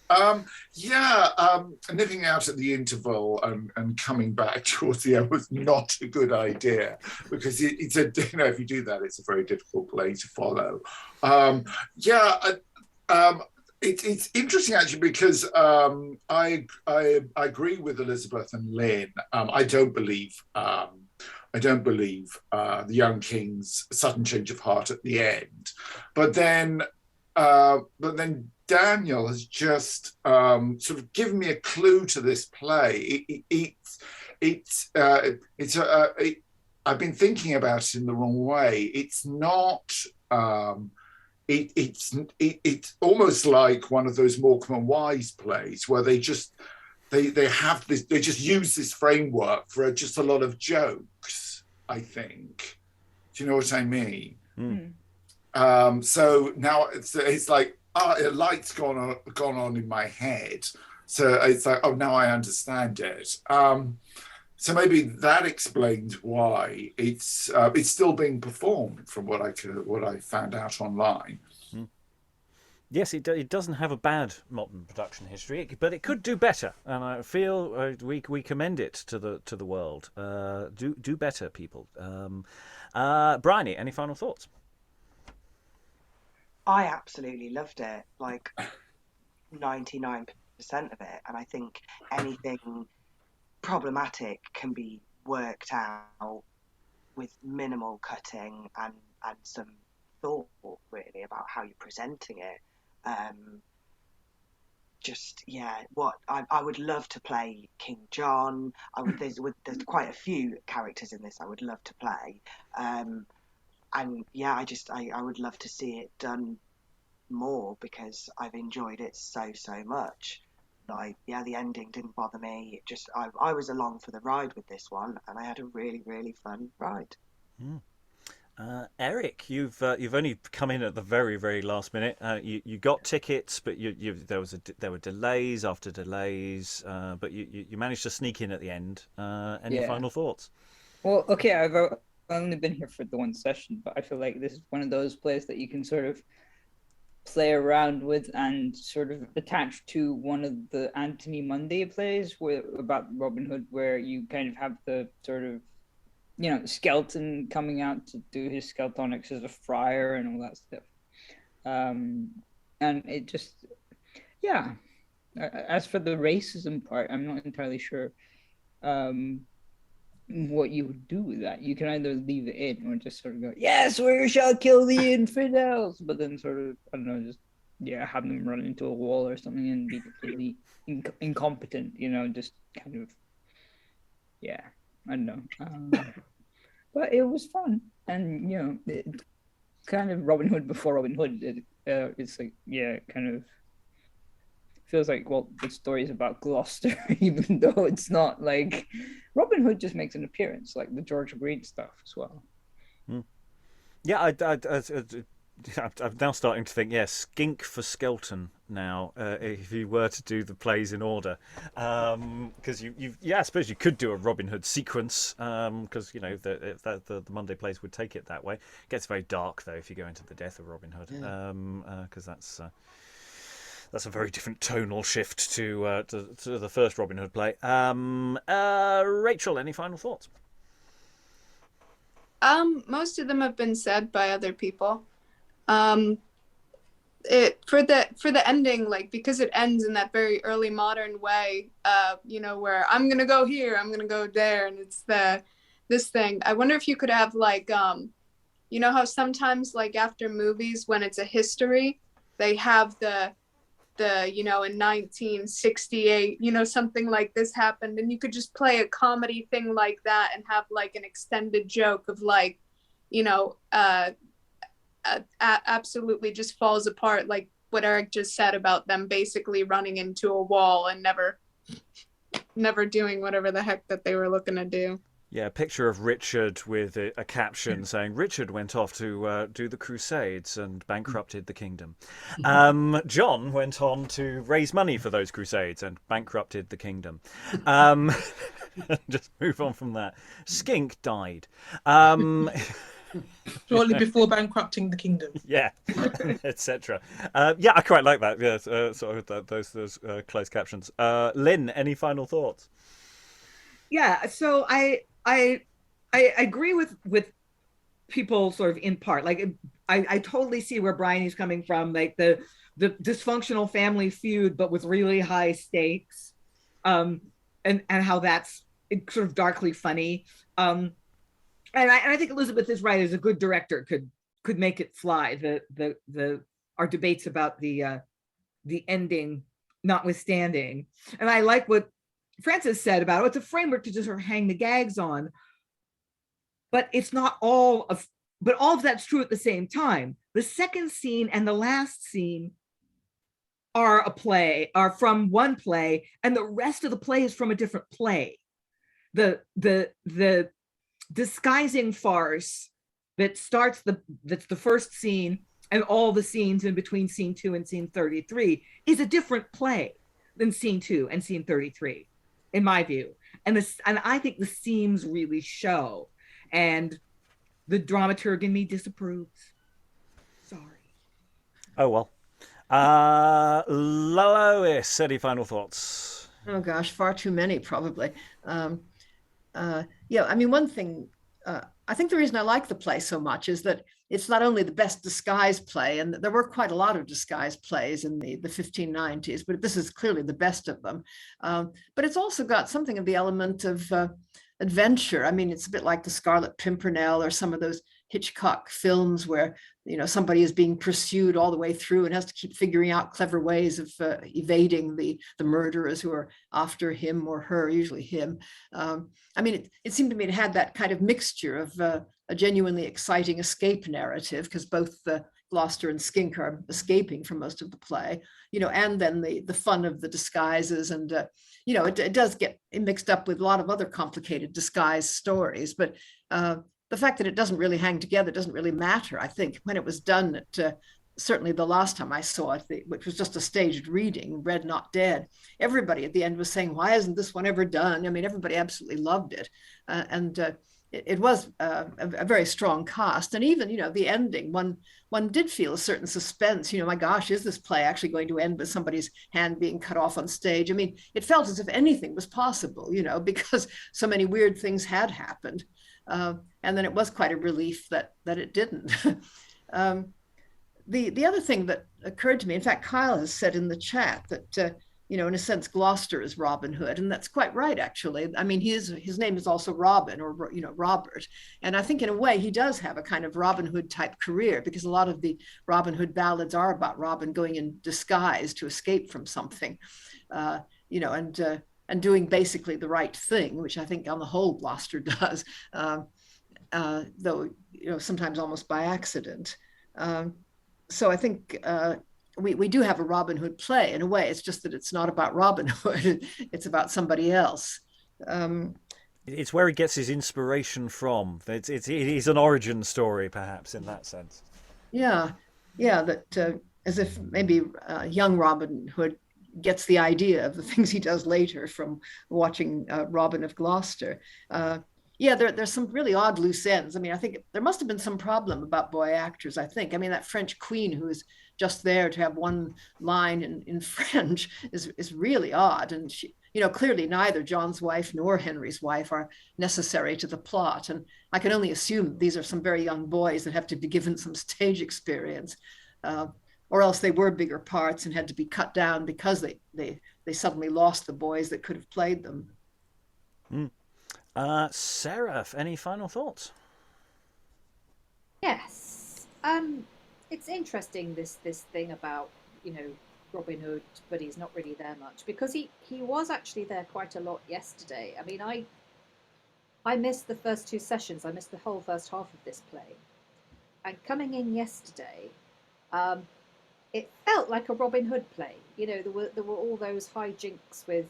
Nipping out at the interval and coming back towards the end was not a good idea, because it's if you do that, it's a very difficult play to follow. It's interesting actually, because I agree with Elizabeth and Lynn. I don't believe the young king's sudden change of heart at the end, but then Daniel has just sort of given me a clue to this play. I've been thinking about it in the wrong way. It's not. It's almost like one of those Morecambe and Wise plays where they just use this framework for just a lot of jokes, I think. Do you know what I mean? Mm. So now it's like a light's gone on in my head. So it's like, oh, now I understand it. So maybe that explains why it's still being performed, from what I found out online. Yes, it doesn't have a bad modern production history, but it could do better, and I feel we commend it to the world. Do better, people. Briony, any final thoughts? I absolutely loved it, like 99% of it, and I think anything problematic can be worked out with minimal cutting and some thought, really, about how you're presenting it. I would love to play King John. There's quite a few characters in this I would love to play, I would love to see it done more, because I've enjoyed it so much. The ending didn't bother me. I was along for the ride with this one, and I had a really, really fun ride. Eric, you've only come in at the very, very last minute. You got tickets, but there were delays after delays, but you managed to sneak in at the end. Any final thoughts? Well, okay, I've only been here for the one session, but I feel like this is one of those plays that you can sort of play around with and sort of attach to one of the Anthony Munday plays about Robin Hood, where you kind of have the sort of, skeleton coming out to do his skeletonics as a friar and all that stuff. And it just, as for the racism part, I'm not entirely sure what you would do with that. You can either leave it in or just sort of go, yes, we shall kill the infidels, but then sort of, I don't know, just have them run into a wall or something and be completely incompetent, just kind of, I don't know. But it was fun, and it kind of Robin Hood before Robin Hood. It's like, kind of feels like, well, the story is about Gloucester, even though it's not. Like, Robin Hood just makes an appearance, like the George of Green stuff as well. Yeah, I'm now starting to think, Skink for Skelton now, if you were to do the plays in order. Because I suppose you could do a Robin Hood sequence, because, the Monday plays would take it that way. It gets very dark, though, if you go into the death of Robin Hood, because that's a very different tonal shift to the first Robin Hood play. Rachel, any final thoughts? Most of them have been said by other people. For the ending, like, because it ends in that very early modern way, where I'm gonna go here, I'm gonna go there, and it's this thing. I wonder if you could have like you know how sometimes like after movies when it's a history, they have the you know, in 1968, you know, something like this happened, and you could just play a comedy thing like that and have like an extended joke of like, you know, absolutely just falls apart, like what Eric just said about them basically running into a wall and never doing whatever the heck that they were looking to do. Yeah, a picture of Richard with a caption saying, Richard went off to do the Crusades and bankrupted the kingdom. John went on to raise money for those Crusades and bankrupted the kingdom. Just move on from that. Skink died. Shortly before bankrupting the kingdom. Yeah, etc. Yeah, I quite like that. Yes, sort of those closed captions. Lynn, any final thoughts? Yeah, so I agree with people sort of in part. Like I totally see where Briony's coming from, like the dysfunctional family feud, but with really high stakes, and how that's sort of darkly funny. And I think Elizabeth is right. As a good director, could make it fly. Our debates about the ending notwithstanding, and I like what Frances said about it's a framework to just sort of hang the gags on, but it's not all of. But all of that's true at the same time. The second scene and the last scene are from one play, and the rest of the play is from a different play. The disguising farce that's the first scene, and all the scenes in between scene 2 and scene 33 is a different play than scene 2 and scene 33, in my view. And I think the seams really show, and the dramaturg in me disapproves. Sorry. Oh well. Lois, any final thoughts? Oh gosh, far too many probably. Yeah, I mean, one thing, I think the reason I like the play so much is that it's not only the best disguise play, and there were quite a lot of disguise plays in the 1590s, but this is clearly the best of them. But it's also got something of the element of adventure. I mean, it's a bit like the Scarlet Pimpernel or some of those Hitchcock films where, you know, somebody is being pursued all the way through and has to keep figuring out clever ways of evading the murderers who are after him or her, usually him. I mean, it seemed to me it had that kind of mixture of a genuinely exciting escape narrative, because both Gloucester and Skink are escaping from most of the play, you know, and then the fun of the disguises. And, you know, it does get mixed up with a lot of other complicated disguise stories, but the fact that it doesn't really hang together doesn't really matter. I think when it was done, certainly the last time I saw it, which was just a staged reading, Read Not Dead, everybody at the end was saying, why isn't this one ever done? I mean, everybody absolutely loved it. It was a very strong cast. And even, you know, the ending, one did feel a certain suspense, you know, my gosh, is this play actually going to end with somebody's hand being cut off on stage? I mean, it felt as if anything was possible, you know, because so many weird things had happened. And then it was quite a relief that it didn't. The other thing that occurred to me, in fact, Kyle has said in the chat that, you know, in a sense, Gloucester is Robin Hood, and that's quite right, actually. I mean, his name is also Robin, or, you know, Robert. And I think in a way he does have a kind of Robin Hood type career, because a lot of the Robin Hood ballads are about Robin going in disguise to escape from something, you know, and doing basically the right thing, which I think on the whole Gloucester does, though, you know, sometimes almost by accident. So I think we do have a Robin Hood play in a way. It's just that it's not about Robin Hood. It's about somebody else. It's where he gets his inspiration from. It is an origin story, perhaps, in that sense. Yeah. That as if maybe young Robin Hood gets the idea of the things he does later from watching Robin of Gloucester. Yeah, there's some really odd loose ends. I mean, I think there must have been some problem about boy actors, I think. I mean, that French queen who is just there to have one line in French is really odd. And she, you know, clearly neither John's wife nor Henry's wife are necessary to the plot. And I can only assume these are some very young boys that have to be given some stage experience, or else they were bigger parts and had to be cut down because they suddenly lost the boys that could have played them. Sarah, any final thoughts? Yes. It's interesting this thing about, Robin Hood, but he's not really there much because he was actually there quite a lot yesterday. I mean, I missed the first two sessions. I missed the whole first half of this play, and coming in yesterday, it felt like a Robin Hood play. There were all those hijinks with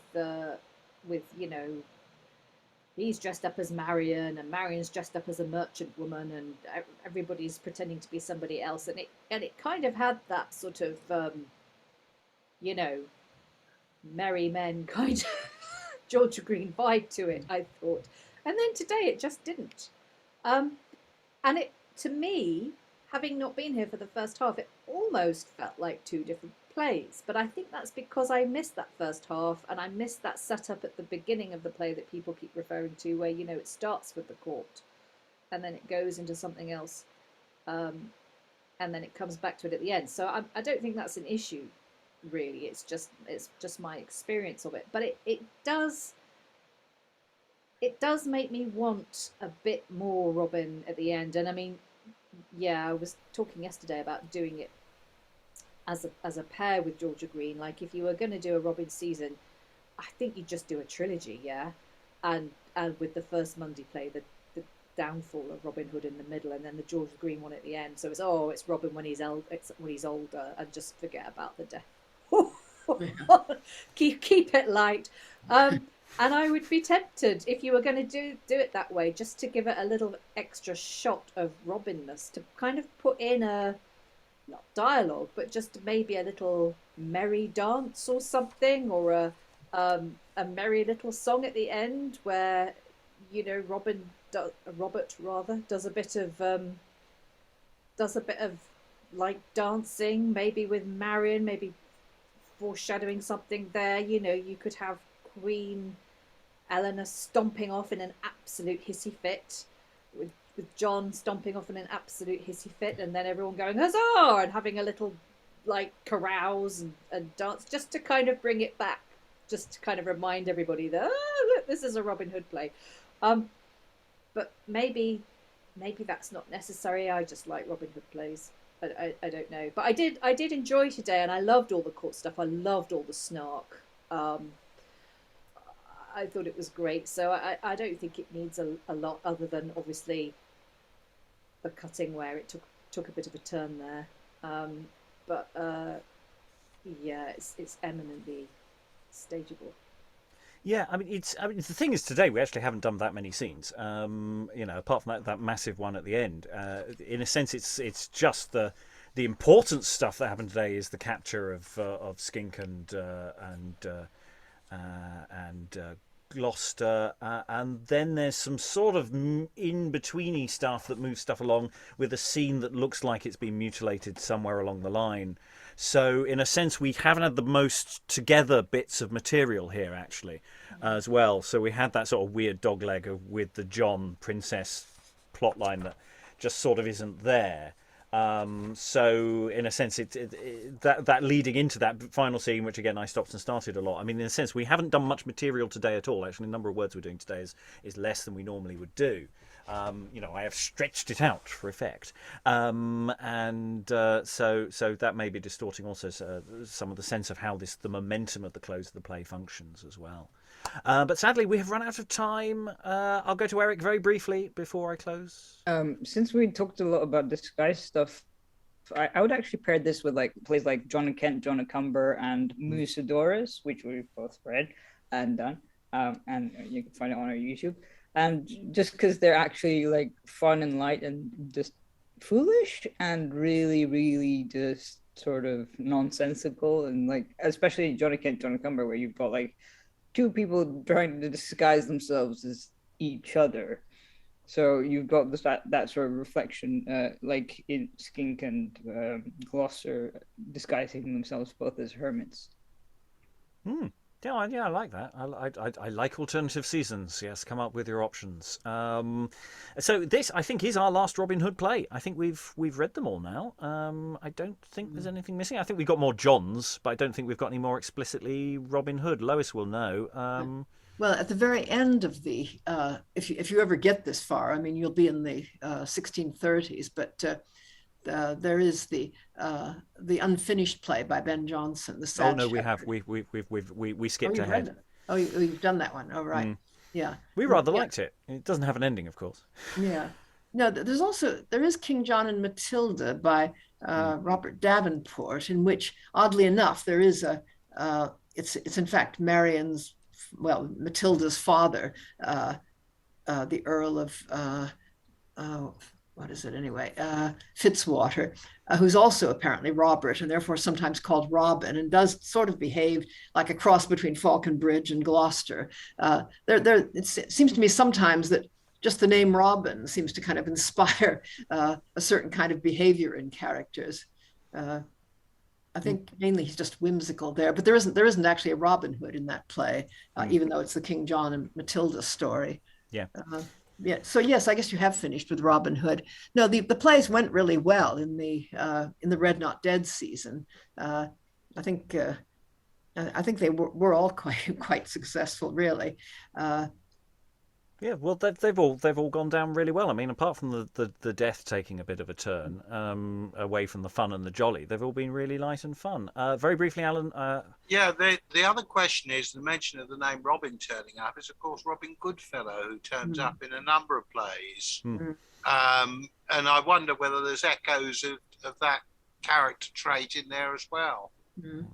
he's dressed up as Marion, and Marion's dressed up as a merchant woman, and everybody's pretending to be somebody else, and it kind of had that sort of merry men kind of Georgia Green vibe to it, I thought, and then today it just didn't. And it, to me, having not been here for the first half, it almost felt like two different plays. But I think that's because I missed that first half, and I missed that setup at the beginning of the play that people keep referring to, where it starts with the court, and then it goes into something else, and then it comes back to it at the end. So I don't think that's an issue, really. It's just my experience of it. But it does make me want a bit more Robin at the end. And I mean, yeah, I was talking yesterday about doing it as a pair with Georgia Green. Like, if you were going to do a Robin season, I think you'd just do a trilogy, yeah, and with the first Monday play, the downfall of Robin Hood in the middle, and then the Georgia Green one at the end. So it's Robin when he's older, and just forget about the death. keep it light. And I would be tempted, if you were going to do it that way, just to give it a little extra shot of Robinness, to kind of put in not dialogue, but just maybe a little merry dance or something, or a merry little song at the end where Robert does a bit of like dancing, maybe with Marion, maybe foreshadowing something there. You could have Queen Eleanor stomping off in an absolute hissy fit, with John stomping off in an absolute hissy fit, and then everyone going huzzah and having a little like carouse and dance, just to kind of bring it back, just to kind of remind everybody that look, this is a Robin Hood play. But maybe that's not necessary. I just like Robin Hood plays. I don't know, but I did enjoy today, and I loved all the court stuff. I loved all the snark. I thought it was great. So I don't think it needs a lot, other than obviously the cutting where it took a bit of a turn there. But yeah, it's eminently stageable. Yeah, I mean, the thing is, today we actually haven't done that many scenes. Apart from that massive one at the end. In a sense, it's just the important stuff that happened today is the capture of Skink and Gloucester, and then there's some sort of in-betweeny stuff that moves stuff along with a scene that looks like it's been mutilated somewhere along the line. So in a sense, we haven't had the most together bits of material here, actually, as well. So we had that sort of weird dogleg with the John Princess plotline that just sort of isn't there. So in a sense, that leading into that final scene, which again I stopped and started a lot. I mean, in a sense, we haven't done much material today at all. Actually, the number of words we're doing today is less than we normally would do. I have stretched it out for effect, so that may be distorting also some of the sense of how the momentum of the close of the play functions as well. But sadly, we have run out of time. I'll go to Eric very briefly before I close. Since we talked a lot about disguise stuff, I would actually pair this with like plays like John and Kent, John and Cumber, and Musidorus, which we've both read and done, and you can find it on our YouTube. And just because they're actually like fun and light and just foolish and really, really just sort of nonsensical, and like especially John and Kent, John and Cumber, where you've got like two people trying to disguise themselves as each other. So you've got that sort of reflection, like in Skink and Gloucester disguising themselves both as hermits. Yeah, I like that. I like alternative seasons. Yes, come up with your options. So this, I think, is our last Robin Hood play. I think we've read them all now. I don't think there's anything missing. I think we've got more Johns, but I don't think we've got any more explicitly Robin Hood. Lois will know. Well, at the very end of the, if you ever get this far, I mean, you'll be in the 1630s, but there is the unfinished play by Ben Jonson, The Sad Oh no, we have Shepherd. we skipped you've ahead. read it. Oh, you've done that one. Oh, right. Yeah. We rather liked it. It doesn't have an ending, of course. Yeah. No, there is King John and Matilda by Robert Davenport, in which, oddly enough, there is it's in fact Matilda's father, the Earl of what is it anyway? Fitzwater, who's also apparently Robert, and therefore sometimes called Robin, and does sort of behave like a cross between Fauconbridge and Gloucester. It seems to me sometimes that just the name Robin seems to kind of inspire a certain kind of behavior in characters. I think mainly he's just whimsical there, but there isn't actually a Robin Hood in that play, even though it's the King John and Matilda story. Yeah. Yeah. So yes, I guess you have finished with Robin Hood. No, the plays went really well in the Red Not Dead season. I think they were all quite successful, really. Yeah, well, they've all gone down really well. I mean, apart from the death taking a bit of a turn away from the fun and the jolly, they've all been really light and fun. Very briefly, Alan. Yeah, the other question is the mention of the name Robin turning up is, of course, Robin Goodfellow, who turns up in a number of plays. And I wonder whether there's echoes of that character trait in there as well.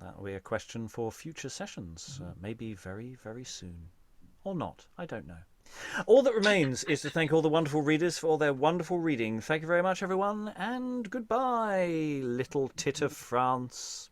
That'll be a question for future sessions, maybe very, very soon. Or not, I don't know. All that remains is to thank all the wonderful readers for all their wonderful reading. Thank you very much, everyone, and goodbye, little tit of France.